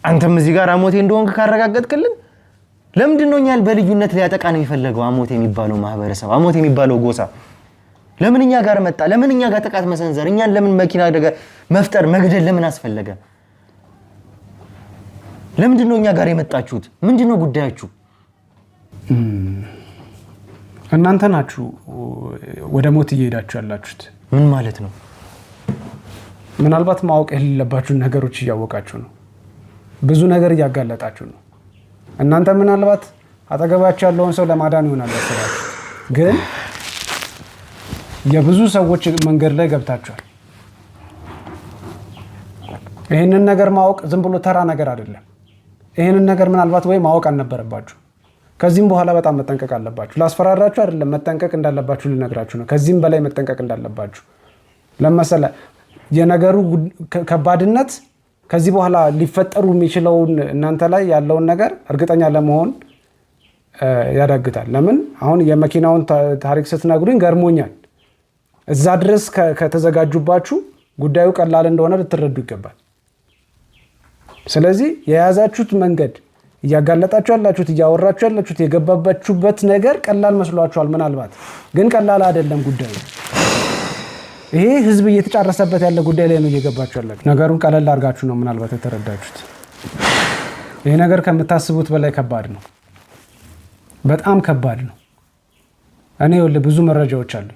አንተም እዚህ ጋር አሞቴ እንደሆንክ ካረጋገጥክልን ለምንድን ነው እኛን በልዩነት ሊያጠቃ ነው የሚፈልገው? አሞቴ የሚባለው ማህበረሰብ፣ አሞቴ የሚባለው ጎሳ ለምን እኛ ጋር መጣ? ለምን እኛ ጋር ጥቃት መሰንዘር? እኛን ለምን መኪና አደጋ መፍጠር መግደል ለምን አስፈለገ? ለምንድን ነው እኛ ጋር የመጣችሁት? ምንድን ነው ጉዳያችሁ? እናንተ ናችሁ ወደ ሞት እየሄዳችሁ ያላችሁት። ምን ማለት ነው? ምናልባት ማወቅ የሌለባችሁን ነገሮች እያወቃችሁ ነው። ብዙ ነገር እያጋለጣችሁ ነው። እናንተ ምናልባት አጠገባችሁ ያለውን ሰው ለማዳን ይሆናል ያሰባችሁት፣ ግን የብዙ ሰዎች መንገድ ላይ ገብታችኋል። ይህንን ነገር ማወቅ ዝም ብሎ ተራ ነገር አይደለም። ይህንን ነገር ምናልባት ወይ ማወቅ አልነበረባችሁ። ከዚህም በኋላ በጣም መጠንቀቅ አለባችሁ። ላስፈራራችሁ አይደለም፣ መጠንቀቅ እንዳለባችሁ ልነግራችሁ ነው። ከዚህም በላይ መጠንቀቅ እንዳለባችሁ ለመሰለ የነገሩ ከባድነት ከዚህ በኋላ ሊፈጠሩ የሚችለውን እናንተ ላይ ያለውን ነገር እርግጠኛ ለመሆን ያዳግታል። ለምን አሁን የመኪናውን ታሪክ ስትነግሩኝ ገርሞኛል። እዛ ድረስ ከተዘጋጁባችሁ ጉዳዩ ቀላል እንደሆነ ልትረዱ ይገባል። ስለዚህ የያዛችሁት መንገድ፣ እያጋለጣችሁ ያላችሁት፣ እያወራችሁ ያላችሁት፣ የገባባችሁበት ነገር ቀላል መስሏችኋል። ምናልባት ግን ቀላል አይደለም ጉዳዩ። ይሄ ህዝብ እየተጫረሰበት ያለ ጉዳይ ላይ ነው እየገባችሁ ያላችሁ። ነገሩን ቀለል አድርጋችሁ ነው ምናልባት የተረዳችሁት። ይሄ ነገር ከምታስቡት በላይ ከባድ ነው። በጣም ከባድ ነው። እኔ ብዙ መረጃዎች አሉ።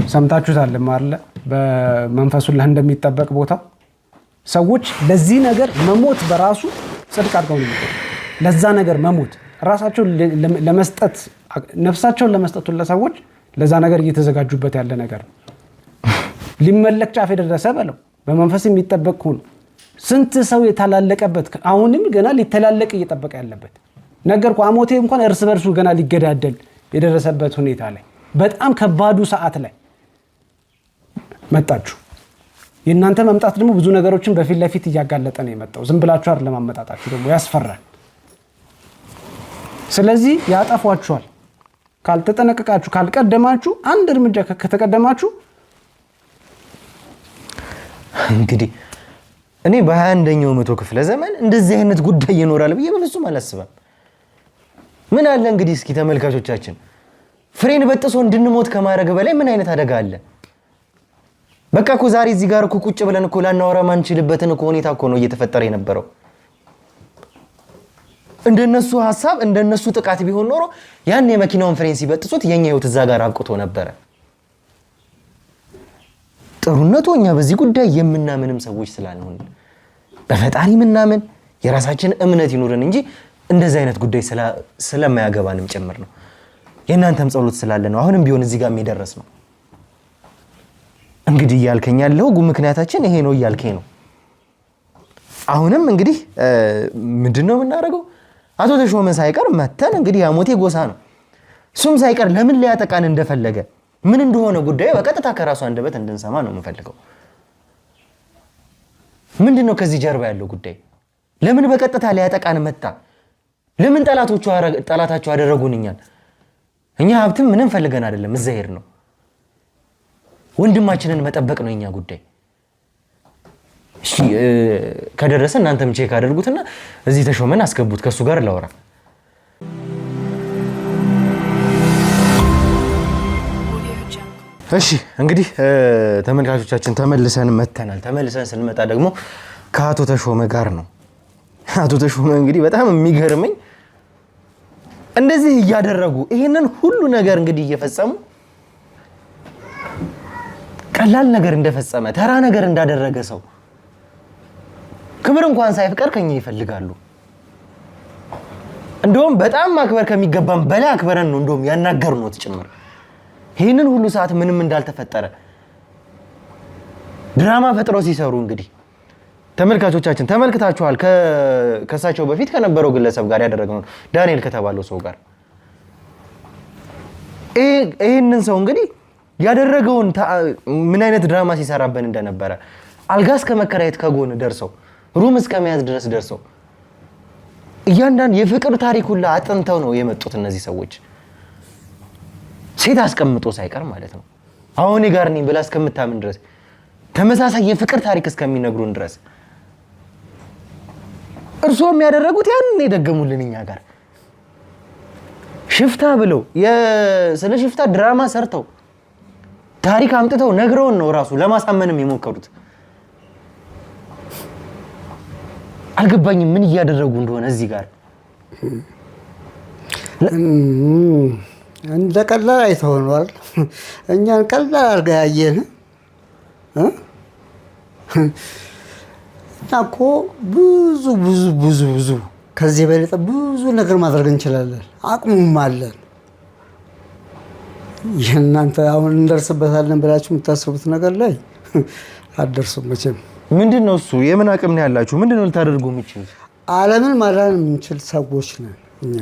ሰምታችሁታል አይደል? በመንፈሱ ላይ እንደሚጠበቅ ቦታ ሰዎች ለዚህ ነገር መሞት በራሱ ጽድቅ አድርገው ነው የሚቆጥሩት። ለዛ ነገር መሞት ራሳቸውን ለመስጠት ነፍሳቸውን ለመስጠት ለሰዎች ለዛ ነገር እየተዘጋጁበት ያለ ነገር ነው። ሊመለክ ጫፍ የደረሰ በለው በመንፈስ የሚጠበቅ ሆኖ ስንት ሰው የተላለቀበት አሁንም ገና ሊተላለቅ እየጠበቀ ያለበት ነገርኩ። አሞቴ እንኳን እርስ በርሱ ገና ሊገዳደል የደረሰበት ሁኔታ ላይ በጣም ከባዱ ሰዓት ላይ መጣችሁ። የእናንተ መምጣት ደግሞ ብዙ ነገሮችን በፊት ለፊት እያጋለጠ ነው የመጣው። ዝም ብላችሁ አይደለም አመጣጣችሁ፣ ደግሞ ያስፈራል። ስለዚህ ያጠፏችኋል። ካልተጠነቀቃችሁ፣ ካልቀደማችሁ፣ አንድ እርምጃ ከተቀደማችሁ እንግዲህ እኔ በ21ኛው መቶ ክፍለ ዘመን እንደዚህ አይነት ጉዳይ ይኖራል ብዬ በፍጹም አላስብም። ምን አለ እንግዲህ እስኪ ተመልካቾቻችን ፍሬን በጥሶ እንድንሞት ከማድረግ በላይ ምን አይነት አደጋ አለ? በቃ እኮ ዛሬ እዚህ ጋር እኮ ቁጭ ብለን እኮ ላናወራ ማንችልበትን እኮ ሁኔታ እኮ ነው እየተፈጠረ የነበረው። እንደነሱ ሐሳብ እንደነሱ ጥቃት ቢሆን ኖሮ ያን የመኪናውን ፍሬን ሲበጥሱት የኛ ህይወት እዛ ጋር አብቅቶ ነበረ። ጥሩነቱ እኛ በዚህ ጉዳይ የምናምንም ሰዎች ስላልሆን በፈጣሪ ምናምን የራሳችን እምነት ይኑረን እንጂ እንደዚህ አይነት ጉዳይ ስለማያገባንም ጭምር ነው። የእናንተም ጸሎት ስላለ ነው አሁንም ቢሆን እዚህ ጋር የሚደርስ ነው። እንግዲህ እያልከኝ ያለው ምክንያታችን ይሄ ነው እያልከኝ ነው። አሁንም እንግዲህ ምንድነው የምናደርገው? አቶ ተሾመ ሳይቀር መተን እንግዲህ አሞቴ ጎሳ ነው እሱም ሳይቀር ለምን ሊያጠቃን እንደፈለገ ምን እንደሆነ ጉዳዩ በቀጥታ ከራሱ አንደበት እንድንሰማ ነው የምንፈልገው። ምንድነው ከዚህ ጀርባ ያለው ጉዳይ? ለምን በቀጥታ ሊያጠቃን መጣ? ለምን ጠላታቸው አደረጉን እኛን? እኛ ሀብትም ምንም ፈልገን አይደለም እዛ ሄድ ነው። ወንድማችንን መጠበቅ ነው የኛ ጉዳይ። እሺ ከደረሰ እናንተም ቼክ አድርጉትና እዚህ ተሾመን አስገቡት፣ ከሱ ጋር ላውራ። እሺ እንግዲህ ተመልካቾቻችን ተመልሰን መተናል። ተመልሰን ስንመጣ ደግሞ ከአቶ ተሾመ ጋር ነው። አቶ ተሾመ እንግዲህ በጣም የሚገርመኝ እንደዚህ እያደረጉ ይሄንን ሁሉ ነገር እንግዲህ እየፈጸሙ ቀላል ነገር እንደፈጸመ ተራ ነገር እንዳደረገ ሰው ክብር እንኳን ሳይፈቀር ከኛ ይፈልጋሉ። እንደውም በጣም ማክበር ከሚገባም በላይ አክበረን ነው እንደውም ያናገሩን ጭምር። ይሄንን ሁሉ ሰዓት ምንም እንዳልተፈጠረ ድራማ ፈጥረው ሲሰሩ እንግዲህ ተመልካቾቻችን ተመልክታችኋል። ከሳቸው በፊት ከነበረው ግለሰብ ጋር ያደረገው ዳንኤል ከተባለው ሰው ጋር ይሄንን ሰው እንግዲህ ያደረገውን ምን አይነት ድራማ ሲሰራበን እንደነበረ አልጋ እስከ መከራየት ከጎን ደርሰው ሩም እስከ መያዝ ድረስ ደርሰው እያንዳንዱ የፍቅር ታሪክ ሁሉ አጥንተው ነው የመጡት እነዚህ ሰዎች። ሴት አስቀምጦ ሳይቀር ማለት ነው። አሁን ጋር ነኝ ብላ እስከምታምን ድረስ ተመሳሳይ የፍቅር ታሪክ እስከሚነግሩን ድረስ እርሶም ያደረጉት ያን የደገሙልን እኛ ጋር ሽፍታ ብለው ስለ ሽፍታ ድራማ ሰርተው ታሪክ አምጥተው ነግረውን ነው ራሱ ለማሳመንም የሞከሩት። አልገባኝም ምን እያደረጉ እንደሆነ እዚህ ጋር እንደ ቀላል አይተሆኗል። እኛን ቀላል አድርጋ ያየን እና እኮ ብዙ ከዚህ የበለጠ ብዙ ነገር ማድረግ እንችላለን። አቅሙም አለን። የእናንተ አሁን እንደርስበታለን ብላችሁ የምታስቡት ነገር ላይ አትደርሱም መቼም። ምንድን ነው እሱ? የምን አቅም ነው ያላችሁ? ምንድን ነው ልታደርጉ የምችሉት? ዓለምን ማዳን የምንችል ሰዎች ነን እኛ።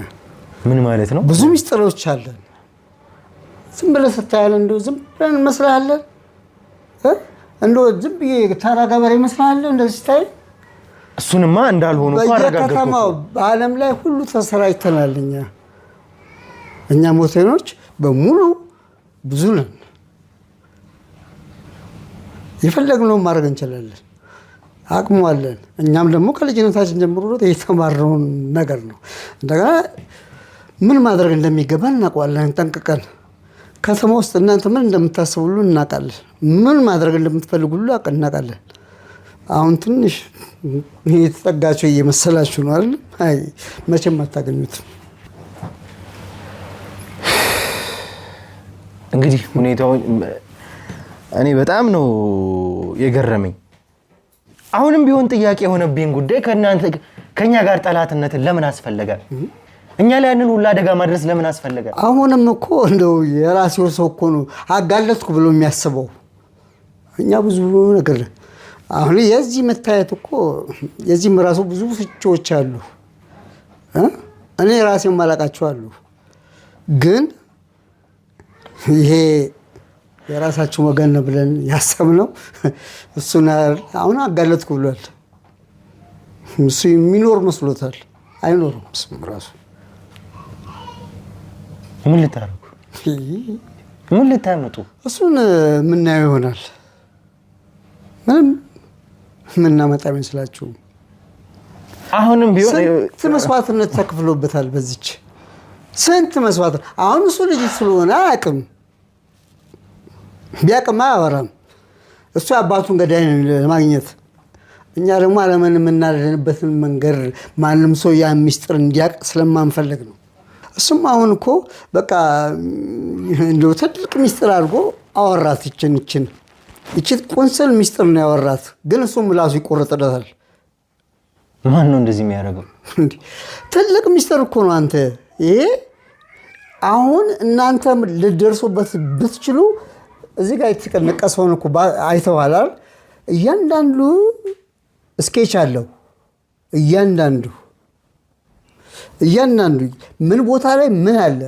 ምን ማለት ነው? ብዙ ሚስጥሮች አለን። ዝም ብለህ ስታያለን እንደው ዝም ብለን እንመስልሃለን? እንደው ዝም ብዬ ተራ ገበሬ እመስልሃለሁ እንደዚህ ስታይ? እሱንማ እንዳልሆኑ እኮ አረጋግጠው። በየከተማው በዓለም ላይ ሁሉ ተሰራጭተናል እኛ ሞቴኖች በሙሉ ብዙ ነን። የፈለግነውን ማድረግ እንችላለን። አቅሙ አለን። እኛም ደግሞ ከልጅነታችን ጀምሮ የተማርነውን ነገር ነው። እንደገና ምን ማድረግ እንደሚገባን እናውቀዋለን ጠንቅቀን። ከተማ ውስጥ እናንተ ምን እንደምታስቡ ሁሉ እናውቃለን። ምን ማድረግ እንደምትፈልጉ ሁሉ እናውቃለን። አሁን ትንሽ የተጠጋቸው እየመሰላችሁ ነው አይደል? አይ መቼም አታገኙትም። እንግዲህ ሁኔታው እኔ በጣም ነው የገረመኝ። አሁንም ቢሆን ጥያቄ የሆነብኝ ጉዳይ ከኛ ጋር ጠላትነትን ለምን አስፈለገ? እኛ ላይ ያንን ሁሉ አደጋ ማድረስ ለምን አስፈለገ? አሁንም እኮ እንደው የራሴው ሰው እኮ ነው አጋለጥኩ ብሎ የሚያስበው። እኛ ብዙ ነገር አሁን የዚህ መታየት እኮ የዚህም ራሱ ብዙ ፍቺዎች አሉ። እኔ ራሴን ማላቃቸው አሉ። ግን ይሄ የራሳችሁ ወገን ነው ብለን ያሰብነው እሱን አሁን አጋለጥኩ ብሏል። እሱ የሚኖር መስሎታል። አይኖርም። እሱም ራሱ ምን ልታረጉ? ምን ልታመጡ? እሱን የምናየው ይሆናል። ምንም የምናመጣ ይመስላችሁ? አሁንም ቢሆን ስንት መስዋዕትነት ተከፍሎበታል። በዚች ስንት መስዋዕት። አሁን እሱ ልጅ ስለሆነ አያውቅም። ቢያውቅም አያወራም። እሱ አባቱን ገዳይ ነው ለማግኘት። እኛ ደግሞ ዓለምን የምናድንበትን መንገድ ማንም ሰው ያ ሚስጥር እንዲያውቅ ስለማንፈልግ ነው። እሱም አሁን እኮ በቃ እንደው ትልቅ ሚስጥር አድርጎ አወራት። ይቺ ቁንስል ሚስጥር ነው ያወራት። ግን እሱም ምላሱ ይቆረጥለታል። ማን ነው እንደዚህ የሚያደርገው? ትልቅ ሚስጥር እኮ ነው። አንተ ይሄ አሁን እናንተ ልደርሱበት ብትችሉ እዚህ ጋር የተቀነቀሰውን እኮ አይተዋል። እያንዳንዱ ስኬች አለው። እያንዳንዱ ምን ቦታ ላይ ምን አለ፣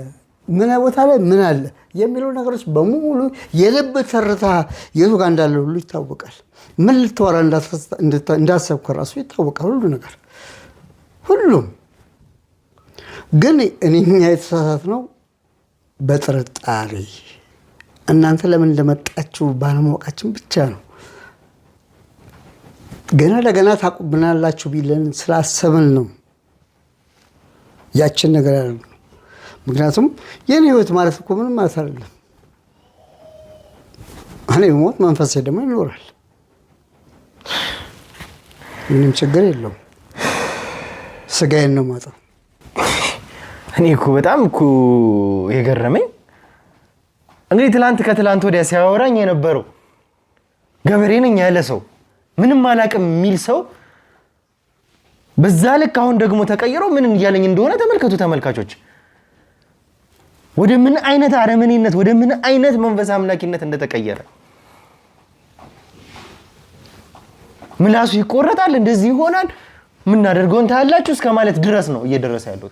ምን ቦታ ላይ ምን አለ የሚሉ ነገሮች በሙሉ የልብ ትርታ የቱ ጋር እንዳለ ሁሉ ይታወቃል። ምን ልትወራ እንዳሰብክ ራሱ ይታወቃል። ሁሉ ነገር ሁሉም። ግን እኛ የተሳሳትነው በጥርጣሬ እናንተ ለምን እንደመጣችሁ ባለማወቃችን ብቻ ነው። ገና ለገና ታቁብናላችሁ ቢለን ስላሰብን ነው ያችን ነገር ያደረግነው። ምክንያቱም የኔ ህይወት ማለት እኮ ምንም ማለት አይደለም። እኔ ብሞት መንፈሴ ደግሞ ይኖራል። ምንም ችግር የለውም። ስጋዬን ነው የማጣው። እኔ እኮ በጣም እኮ የገረመኝ እንግዲህ ከትላንት ወዲያ ሲያወራኝ የነበረው ገበሬ ነኝ ያለ ሰው ምንም አላቅም የሚል ሰው በዛ ልክ አሁን ደግሞ ተቀይሮ ምን እያለኝ እንደሆነ ተመልከቱ ተመልካቾች። ወደ ምን አይነት አረመኔነት፣ ወደ ምን አይነት መንፈስ አምላኪነት እንደተቀየረ። ምላሱ ይቆረጣል፣ እንደዚህ ይሆናል፣ ምን እናደርገውን ታያላችሁ እስከ ማለት ድረስ ነው እየደረሰ ያለው።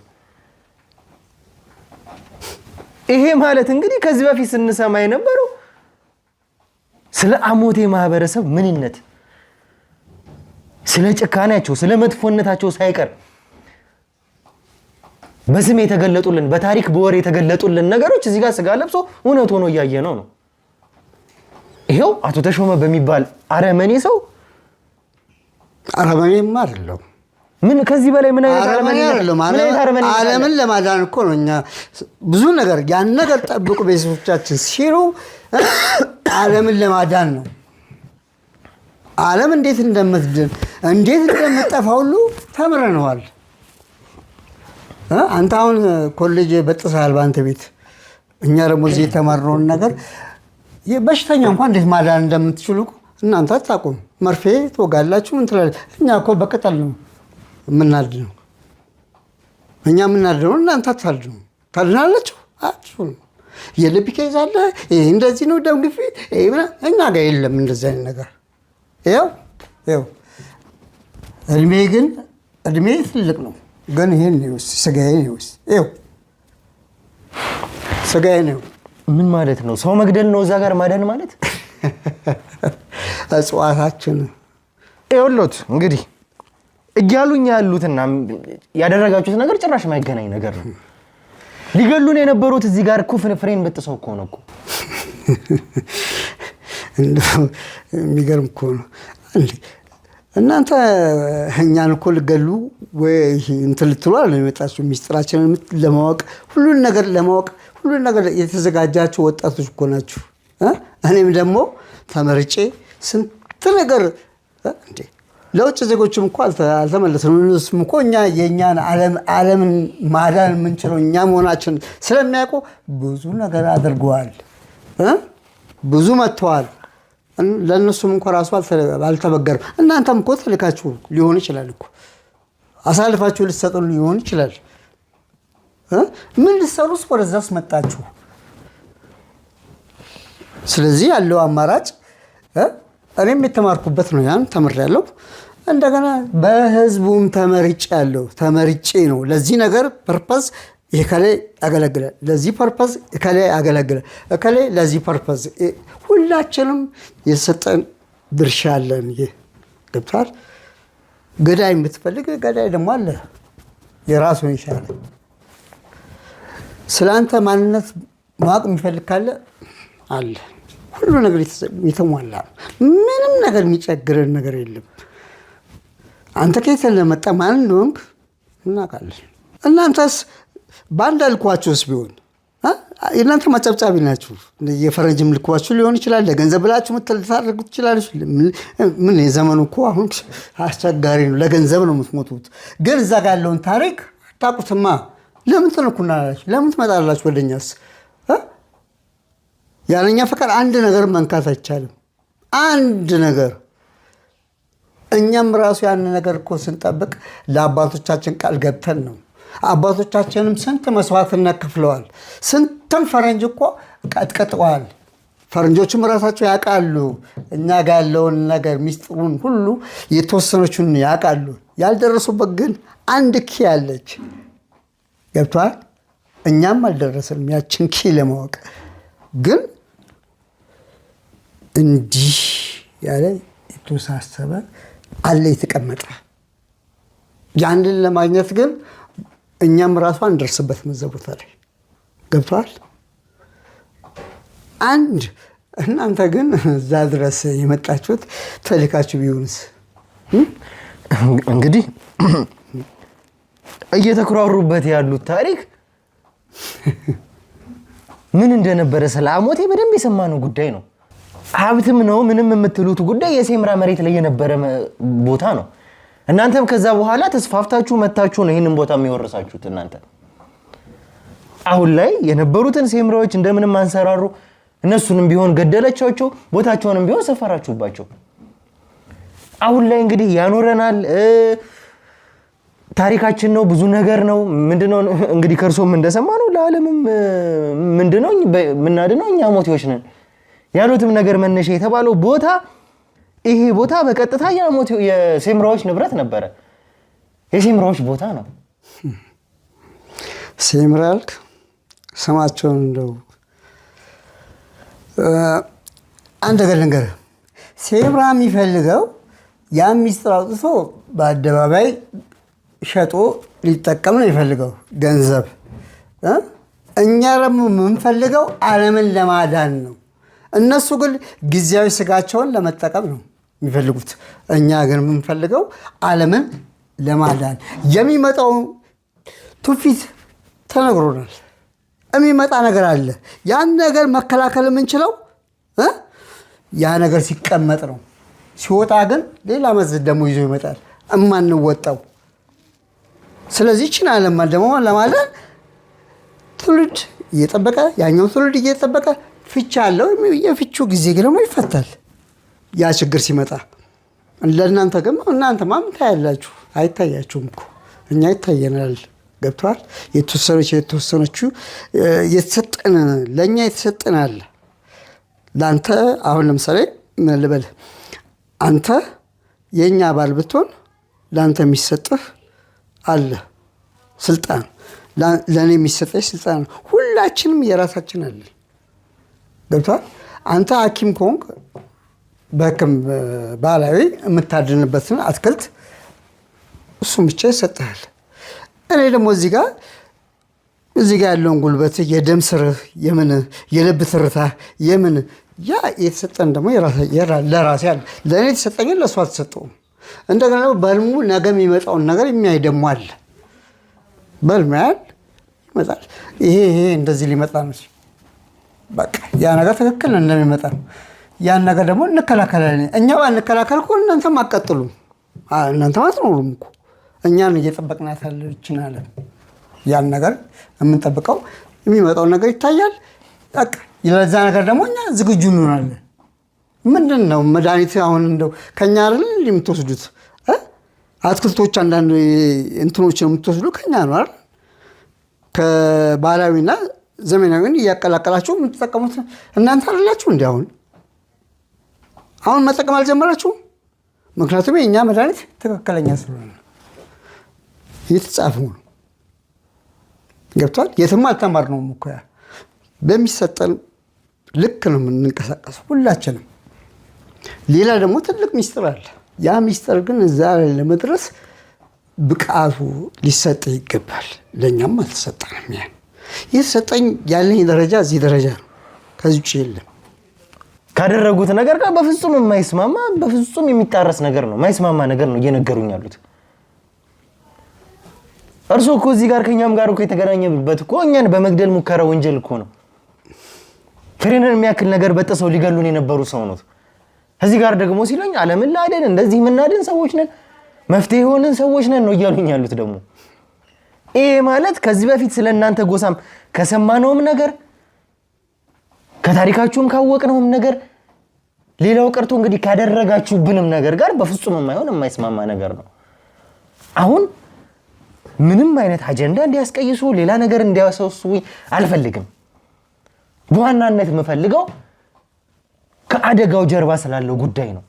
ይሄ ማለት እንግዲህ ከዚህ በፊት ስንሰማ የነበረው ስለ አሞቴ ማህበረሰብ ምንነት፣ ስለ ጭካኔያቸው፣ ስለ መጥፎነታቸው ሳይቀር በስም የተገለጡልን፣ በታሪክ በወሬ የተገለጡልን ነገሮች እዚህ ጋር ስጋ ለብሶ እውነት ሆኖ እያየነው ነው። ይሄው አቶ ተሾመ በሚባል አረመኔ ሰው አረመኔማ አይደለም ምን ከዚህ በላይ ምን አይነት ዓለምን ለማዳን እኮ ነው። እኛ ብዙ ነገር ያን ነገር ጠብቁ ቤተሰቦቻችን ሲሉ ዓለምን ለማዳን ነው። ዓለም እንዴት እንደምትድን እንዴት እንደምትጠፋ ሁሉ ተምረነዋል። አንተ አሁን ኮሌጅ በጥሰሃል በአንተ ቤት፣ እኛ ደግሞ እዚህ የተማርነውን ነገር በሽተኛ እንኳን እንዴት ማዳን እንደምትችሉ እናንተ አታውቁም። መርፌ ትወጋላችሁ ምን ትላለች። እኛ እኮ በቅጠል ነው የምናድነው። እኛ የምናድነው እናንተ አታድኑ። ታድናላችሁ አትችሉ። የልብ ኬዝ አለ እንደዚህ ነው ደም ግፊት እኛ ጋር የለም እንደዚህ አይነት ነገር። ይኸው እድሜ ትልቅ ነው ግን ይሄን ነው ስጋዬ ነው። ይኸው ስጋዬ ነው። ምን ማለት ነው? ሰው መግደል ነው እዛ ጋር ማዳን ማለት? እጽዋታችን ይኸውልዎት እንግዲህ እያሉኝ ያሉትና ያደረጋችሁት ነገር ጭራሽ የማይገናኝ ነገር ነው። ሊገሉን የነበሩት እዚህ ጋር እኮ ፍሬን በጥሰው እኮ ነው እኮ። እንደው የሚገርም እኮ ነው። እናንተ እኛን እኮ ልገሉ ወይ እንትን ልትሉ አለ የመጣችሁ ሚስጥራችንን ለማወቅ ሁሉን ነገር የተዘጋጃችሁ ወጣቶች እኮ ናችሁ። እኔም ደግሞ ተመርጬ ስንት ነገር ለውጭ ዜጎችም እኮ አልተመለስንም። እነሱም እኮ የእኛን ዓለምን ማዳን የምንችለው እኛ መሆናችን ስለሚያውቁ ብዙ ነገር አድርገዋል። ብዙ መጥተዋል። ለእነሱም እንኳ ራሱ አልተበገርም። እናንተም እኮ ተልካችሁ ሊሆን ይችላል እኮ አሳልፋችሁ ልትሰጡ ሊሆን ይችላል። ምን ልትሰሩስ ወደዛስ መጣችሁ? ስለዚህ ያለው አማራጭ እኔም የተማርኩበት ነው። ያን ተምሬያለሁ። እንደገና በህዝቡም ተመርጬ ነው ለዚህ ነገር ፐርፐዝ ይከለ ያገለግላል፣ ለዚህ ፐርፐዝ ይከለ ያገለግላል፣ ይከለ ለዚህ ፐርፐዝ ሁላችንም የሰጠን ድርሻ አለን። ገብቷል? ገዳይ የምትፈልግ ገዳይ ደግሞ አለ የራሱን ይሻላል። ስላንተ ማንነት ማወቅ የሚፈልግ ካለ አለ። ሁሉ ነገር የተሟላ ምንም ነገር የሚጨግረን ነገር የለም። አንተ ከየት ለመጣ ማን እንደሆንክ እናውቃለን። እናንተስ ባንድ አልኳችሁስ ቢሆን እናንተ ማጨብጫቢ ናችሁ። የፈረንጅም ልኳችሁ ሊሆን ይችላል። ለገንዘብ ብላችሁ የምትታረጉት ይችላልሽ። ምን የዘመኑ እኮ አሁን አስቸጋሪ ነው። ለገንዘብ ነው የምትሞቱት። ግን እዛ ጋር ያለውን ታሪክ አታውቁትማ። ለምን ትነኩናላችሁ? ለምን ትመጣላችሁ ወደኛስ? ያለኛ ፈቃድ አንድ ነገር መንካት አይቻልም። አንድ ነገር እኛም ራሱ ያን ነገር እኮ ስንጠብቅ ለአባቶቻችን ቃል ገብተን ነው። አባቶቻችንም ስንት መስዋዕትነት ከፍለዋል። ስንትም ፈረንጅ እኮ ቀጥቅጠዋል። ፈረንጆችም ራሳቸው ያውቃሉ። እኛ ጋር ያለውን ነገር ሚስጥሩን ሁሉ የተወሰኖቹን ያውቃሉ። ያልደረሱበት ግን አንድ ኪ ያለች ገብቷል። እኛም አልደረስንም ያችን ኪ ለማወቅ። ግን እንዲህ ያለ የተወሳሰበ አለ የተቀመጠ ያንን ለማግኘት ግን እኛም ራሱ አንደርስበት መዘቦታ ላይ ገብቷል። አንድ እናንተ ግን እዛ ድረስ የመጣችሁት ተልካችሁ ቢሆንስ? እንግዲህ እየተኩራሩበት ያሉት ታሪክ ምን እንደነበረ ስለ አሞቴ በደንብ የሰማነው ጉዳይ ነው። ሀብትም ነው ምንም የምትሉት ጉዳይ የሴምራ መሬት ላይ የነበረ ቦታ ነው። እናንተም ከዛ በኋላ ተስፋፍታችሁ መታችሁ ነው ይሄንን ቦታ የሚወርሳችሁት። እናንተ አሁን ላይ የነበሩትን ሴምራዎች እንደምንም አንሰራሩ። እነሱንም ቢሆን ገደለቻቸው፣ ቦታቸውንም ቢሆን ሰፈራችሁባቸው። አሁን ላይ እንግዲህ ያኖረናል ታሪካችን ነው፣ ብዙ ነገር ነው። ምንድነው እንግዲህ ከርሶም እንደሰማነው ለዓለምም ምንድነው ምናድነው እኛ ሞቴዎች ነን ያሉትም ነገር መነሻ የተባለው ቦታ ይሄ ቦታ በቀጥታ የሴምራዎች ንብረት ነበረ። የሴምራዎች ቦታ ነው። ሴምራ ያልክ ስማቸውን እንደው አንድ ነገር ልንገርህ። ሴምራ የሚፈልገው ያን ሚስጥር አውጥቶ በአደባባይ ሸጦ ሊጠቀም ነው የሚፈልገው ገንዘብ። እኛ ደግሞ የምንፈልገው ዓለምን ለማዳን ነው። እነሱ ግን ጊዜያዊ ስጋቸውን ለመጠቀም ነው የሚፈልጉት። እኛ ግን የምንፈልገው ዓለምን ለማዳን የሚመጣው ትውፊት ተነግሮናል። የሚመጣ ነገር አለ። ያን ነገር መከላከል የምንችለው ያ ነገር ሲቀመጥ ነው። ሲወጣ ግን ሌላ መዘዝ ደግሞ ይዞ ይመጣል እማንወጣው። ስለዚህ ይህችን ዓለም ደግሞ ለማዳን ትውልድ እየጠበቀ ያኛው ትውልድ እየጠበቀ ፍቻ አለው። የፍቹ ጊዜ ግን ደግሞ ይፈታል ያ ችግር ሲመጣ። ለእናንተ ግን እናንተማ ምን ታያላችሁ? አይታያችሁም እኮ እኛ ይታየናል። ገብቶሃል? የተወሰነችው የተሰጠን ለእኛ የተሰጠን አለ። ለአንተ አሁን ለምሳሌ ምን ልበል፣ አንተ የእኛ አባል ብትሆን ለአንተ የሚሰጥህ አለ ስልጣን፣ ለእኔ የሚሰጠኝ ስልጣን። ሁላችንም የራሳችን አለ። ገብቶሃል? አንተ ሐኪም ከሆንክ በሕክም ባህላዊ የምታድንበትን አትክልት እሱም ብቻ ይሰጥሃል። እኔ ደግሞ እዚህ ጋር ያለውን ጉልበት፣ የደም ስርህ፣ የምን የልብ ትርታ የምን ያ የተሰጠን ደግሞ ለራሴ አለ። ለእኔ የተሰጠኝን ለእሱ አልተሰጠውም። እንደገና ደግሞ በህልሙ ነገ የሚመጣውን ነገር የሚያይ ደግሞ አለ። በህልሙ ያህል ይመጣል። ይሄ እንደዚህ ሊመጣ ነው። በቃ ያ ነገር ትክክል እንደሚመጣ ነው። ያን ነገር ደግሞ እንከላከላለን። እኛ ባንከላከል እኮ እናንተም አትቀጥሉም፣ እናንተም አትኖሩም እኮ። እኛን እየጠበቅናት ያለችን ዓለም ያን ነገር የምንጠብቀው የሚመጣው ነገር ይታያል። በቃ ለዛ ነገር ደግሞ እኛ ዝግጁ እንሆናለን። ምንድን ነው መድኃኒት አሁን እንደው ከኛ አይደል የምትወስዱት? አትክልቶች አንዳንድ እንትኖችን የምትወስዱ ከኛ ነው አይደል? ከባህላዊና ዘመናዊን እያቀላቀላችሁ የምትጠቀሙት እናንተ አይደላችሁ? እንዲ አሁን መጠቀም አልጀመራችሁም? ምክንያቱም የእኛ መድኃኒት ትክክለኛ ስለሆነ እየተጻፈው ነው። ገብቷል? የትም አልተማርነውም እኮ ያ በሚሰጠን ልክ ነው የምንንቀሳቀሰው ሁላችንም። ሌላ ደግሞ ትልቅ ሚስጥር አለ። ያ ሚስጥር ግን እዛ ላይ ለመድረስ ብቃቱ ሊሰጥ ይገባል። ለእኛም አልተሰጠንም። ያን የተሰጠኝ ያለኝ ደረጃ እዚህ ደረጃ ነው፣ ከዚህ ውጭ የለም። ካደረጉት ነገር ጋር በፍጹም የማይስማማ በፍጹም የሚጣረስ ነገር ነው፣ የማይስማማ ነገር ነው እየነገሩኝ ያሉት። እርሶ እኮ እዚህ ጋር ከኛም ጋር እኮ የተገናኘበት እኮ እኛን በመግደል ሙከራ ወንጀል እኮ ነው። ፍሬንን የሚያክል ነገር በጥሰው ሊገሉን የነበሩ ሰው ነው። እዚህ ጋር ደግሞ ሲሉኝ ዓለምን ላድን እንደዚህ የምናድን ሰዎች ነን፣ መፍትሄ የሆንን ሰዎች ነን ነው እያሉኝ ያሉት። ደግሞ ይሄ ማለት ከዚህ በፊት ስለ እናንተ ጎሳም ከሰማነውም ነገር ከታሪካችሁም ካወቅነውም ነገር ሌላው ቀርቶ እንግዲህ ካደረጋችሁብንም ነገር ጋር በፍጹም የማይሆን የማይስማማ ነገር ነው። አሁን ምንም አይነት አጀንዳ እንዲያስቀይሱ ሌላ ነገር እንዲያሰውሱኝ አልፈልግም። በዋናነት የምፈልገው ከአደጋው ጀርባ ስላለው ጉዳይ ነው።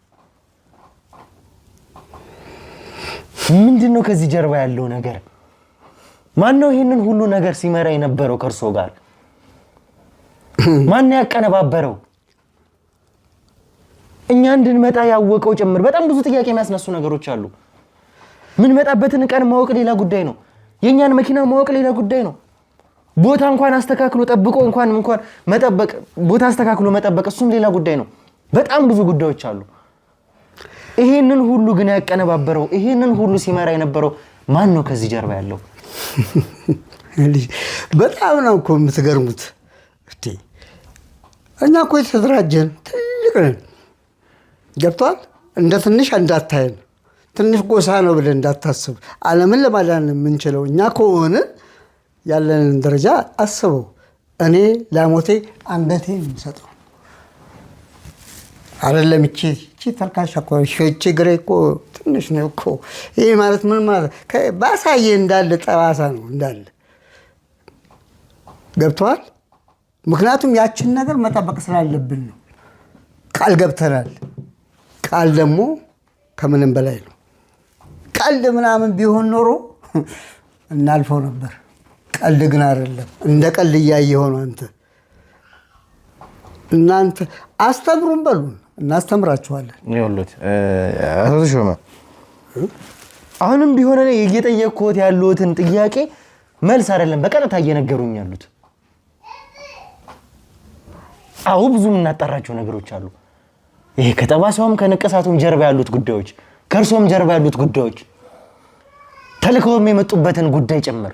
ምንድነው ከዚህ ጀርባ ያለው ነገር? ማን ነው ይሄንን ሁሉ ነገር ሲመራ የነበረው ከርሶ ጋር? ማን ያቀነባበረው? እኛ እንድንመጣ ያወቀው ጭምር በጣም ብዙ ጥያቄ የሚያስነሱ ነገሮች አሉ። ምን መጣበትን ቀን ማወቅ ሌላ ጉዳይ ነው። የኛን መኪና ማወቅ ሌላ ጉዳይ ነው። ቦታ እንኳን አስተካክሎ ጠብቆ እንኳን መጠበቅ ቦታ አስተካክሎ መጠበቅ እሱም ሌላ ጉዳይ ነው። በጣም ብዙ ጉዳዮች አሉ። ይሄንን ሁሉ ግን ያቀነባበረው ይሄንን ሁሉ ሲመራ የነበረው ማን ነው ከዚህ ጀርባ ያለው? በጣም ነው እኮ የምትገርሙት። እኛ እኮ የተደራጀን ትልቅ ነን። ገብቷል? እንደ ትንሽ እንዳታየን፣ ትንሽ ጎሳ ነው ብለን እንዳታስብ። ዓለምን ለማዳን የምንችለው እኛ ከሆነ ያለንን ደረጃ አስበው። እኔ ለሞቴ አንገቴን የምሰጠው አይደለም። እቺ ተልካሻ እኮ እቺ ግሬ እኮ ትንሽ ነው እኮ። ይሄ ማለት ምን ማለት ባሳየ እንዳለ ጠባሳ ነው እንዳለ። ገብቷል? ምክንያቱም ያችን ነገር መጠበቅ ስላለብን ነው። ቃል ገብተናል። ቃል ደግሞ ከምንም በላይ ነው። ቀልድ ምናምን ቢሆን ኖሮ እናልፈው ነበር። ቀልድ ግን አይደለም። እንደ ቀልድ እያየኸው ነው አንተ። እናንተ አስተምሩን በሉን፣ እናስተምራችኋለን። ይኸውልህ አቶ ተሾመ፣ አሁንም ቢሆን እኔ እየጠየቅኩት ያለሁትን ጥያቄ መልስ አይደለም በቀጥታ እየነገሩኝ ያሉት። አዎ ብዙ የምናጣራቸው ነገሮች አሉ። ይሄ ከጠባሳውም ከንቅሳቱም ጀርባ ያሉት ጉዳዮች፣ ከእርሶም ጀርባ ያሉት ጉዳዮች ተልከውም የመጡበትን ጉዳይ ጭምር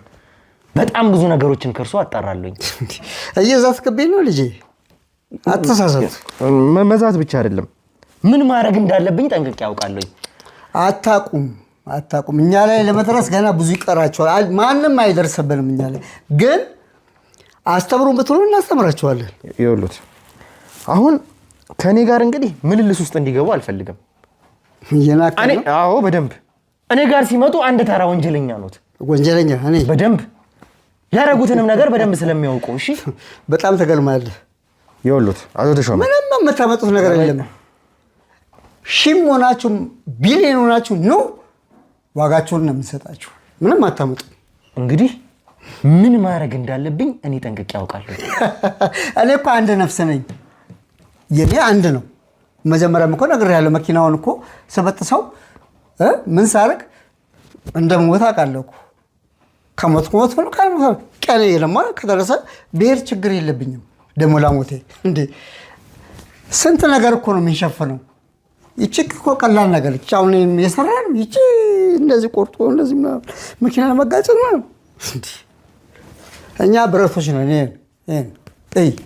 በጣም ብዙ ነገሮችን ከርሶ አጣራለሁኝ። እየዛትክብኝ ነው ልጄ፣ አትሳሳት። መዛት ብቻ አይደለም ምን ማድረግ እንዳለብኝ ጠንቅቄ ያውቃለሁኝ። አታቁም። እኛ ላይ ለመድረስ ገና ብዙ ይቀራቸዋል። ማንም አይደርስብንም። እኛ ላይ ግን አስተምሩን ብትሉ እናስተምራቸዋለን። ይኸውልዎት አሁን ከኔ ጋር እንግዲህ ምልልስ ውስጥ እንዲገቡ አልፈልግም። አዎ በደንብ እኔ ጋር ሲመጡ አንድ ተራ ወንጀለኛ ኖት። ወንጀለኛ እኔ በደንብ ያደረጉትንም ነገር በደንብ ስለሚያውቁ። እሺ በጣም ተገልማለህ። ይኸውልዎት አቶ ተሾመ ምንም የምታመጡት ነገር የለም። ሺም ሆናችሁ ቢሊዮን ሆናችሁ ነው ዋጋችሁን ነው የምንሰጣችሁ። ምንም አታመጡ። እንግዲህ ምን ማድረግ እንዳለብኝ እኔ ጠንቅቄ ያውቃለሁ። እኔ እኮ አንድ ነፍስ ነኝ። የኔ አንድ ነው። መጀመሪያም እኮ ነግሬሃለሁ። መኪናውን እኮ ስበጥሰው ምን ሳርግ እንደሞት አውቃለሁ እኮ። ከሞትኩ ሞት ነው ካልሞት ቀኔ ደግሞ ከደረሰ ብሄር ችግር የለብኝም። ደግሞ ላሞቴ እንዴ ስንት ነገር እኮ ነው የሚሸፍነው። ይቺ እኮ ቀላል ነገር ይቺ አሁን የሰራ ነው። ይቺ እንደዚህ ቆርጦ እንደዚህ መኪና ለመጋጨት ነው። እኛ ብረቶች ነን። ይሄን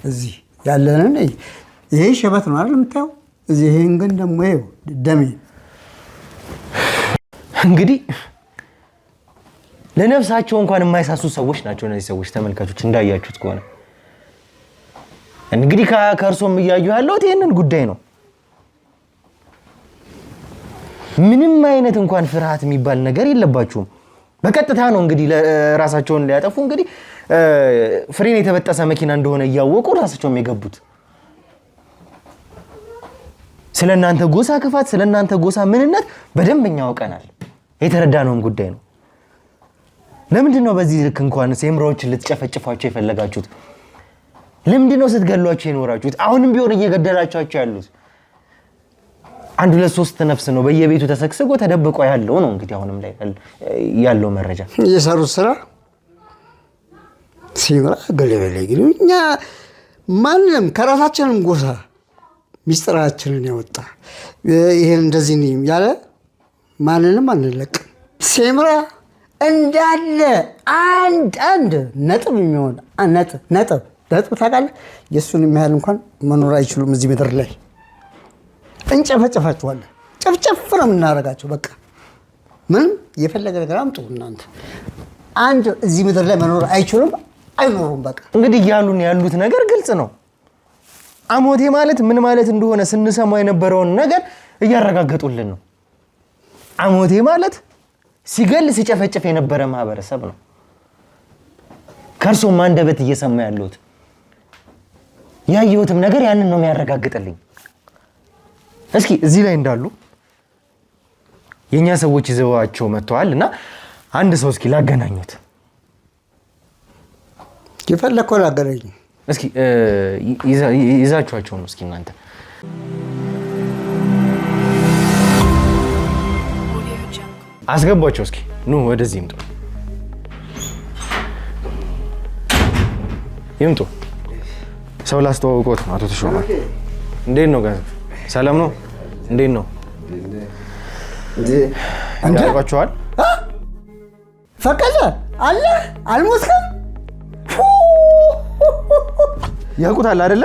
እዚህ ያለንን ይሄ ሸበት ነው አይደል የምታየው? እዚህ ይሄን ግን ደግሞ ይሄው ደሜ። እንግዲህ ለነፍሳቸው እንኳን የማይሳሱ ሰዎች ናቸው እነዚህ ሰዎች። ተመልካቾች እንዳያችሁት ከሆነ እንግዲህ ከእርሶም እያዩ ያለሁት ይሄንን ጉዳይ ነው። ምንም አይነት እንኳን ፍርሃት የሚባል ነገር የለባችሁም። በቀጥታ ነው እንግዲህ ለራሳቸውን ሊያጠፉ እንግዲህ ፍሬን የተበጠሰ መኪና እንደሆነ እያወቁ ራሳቸውም የገቡት። ስለናንተ ጎሳ ክፋት፣ ስለናንተ ጎሳ ምንነት በደንበኛ ያውቀናል። የተረዳነውም ጉዳይ ነው። ለምንድን ነው በዚህ ልክ እንኳን ሴምራዎችን ልትጨፈጭፏቸው የፈለጋችሁት? ለምንድን ነው ስትገሏቸው የኖራችሁት? አሁንም ቢሆን እየገደላችኋቸው ያሉት? 1 2 3 ነፍስ ነው በየቤቱ ተሰክስጎ ተደብቆ ያለው ነው። እንግዲህ አሁንም ላይ ያለው መረጃ እየሰሩት ስራ ሲምራ ገለበለ ግን እኛ ማንንም ከራሳችንም ጎሳ ሚስጥራችንን ያወጣ ይሄን እንደዚህ ነው ያለ ማንንም አንለቅም። ሲምራ እንዳለ አንድ ነጥብ የሚሆን ነጥብ ታውቃለህ? የእሱን የሚያህል እንኳን መኖር አይችሉም እዚህ ምድር ላይ። እንጨፈጨፋችኋለን። ጨፍጨፍ ነው የምናደርጋቸው። በቃ ምንም የፈለገ ነገር አምጡ እናንተ። አንድ እዚህ ምድር ላይ መኖር አይችሉም፣ አይኖሩም። በቃ እንግዲህ ያሉት ነገር ግልጽ ነው። አሞቴ ማለት ምን ማለት እንደሆነ ስንሰማው የነበረውን ነገር እያረጋገጡልን ነው። አሞቴ ማለት ሲገል ሲጨፈጨፍ የነበረ ማህበረሰብ ነው። ከእርሶም አንደበት እየሰማ ያለሁት ያየሁትም ነገር ያንን ነው የሚያረጋግጥልኝ። እስኪ እዚህ ላይ እንዳሉ የኛ ሰዎች ይዘዋቸው መጥተዋል እና አንድ ሰው እስኪ ላገናኙት። ይፈለከው ላገናኙ እስኪ ይዛችኋቸው ነው እስኪ እናንተ አስገቧቸው። እስኪ ኑ ወደዚህ ይምጡ። ሰው ላስተዋውቆት ነው። አቶ ተሾመ እንዴት ነው? ሰላም ነው? እንዴት ነው? ያውቃችኋል? ፈቀደ አለ አልሞትክም? ያውቁታል አይደለ?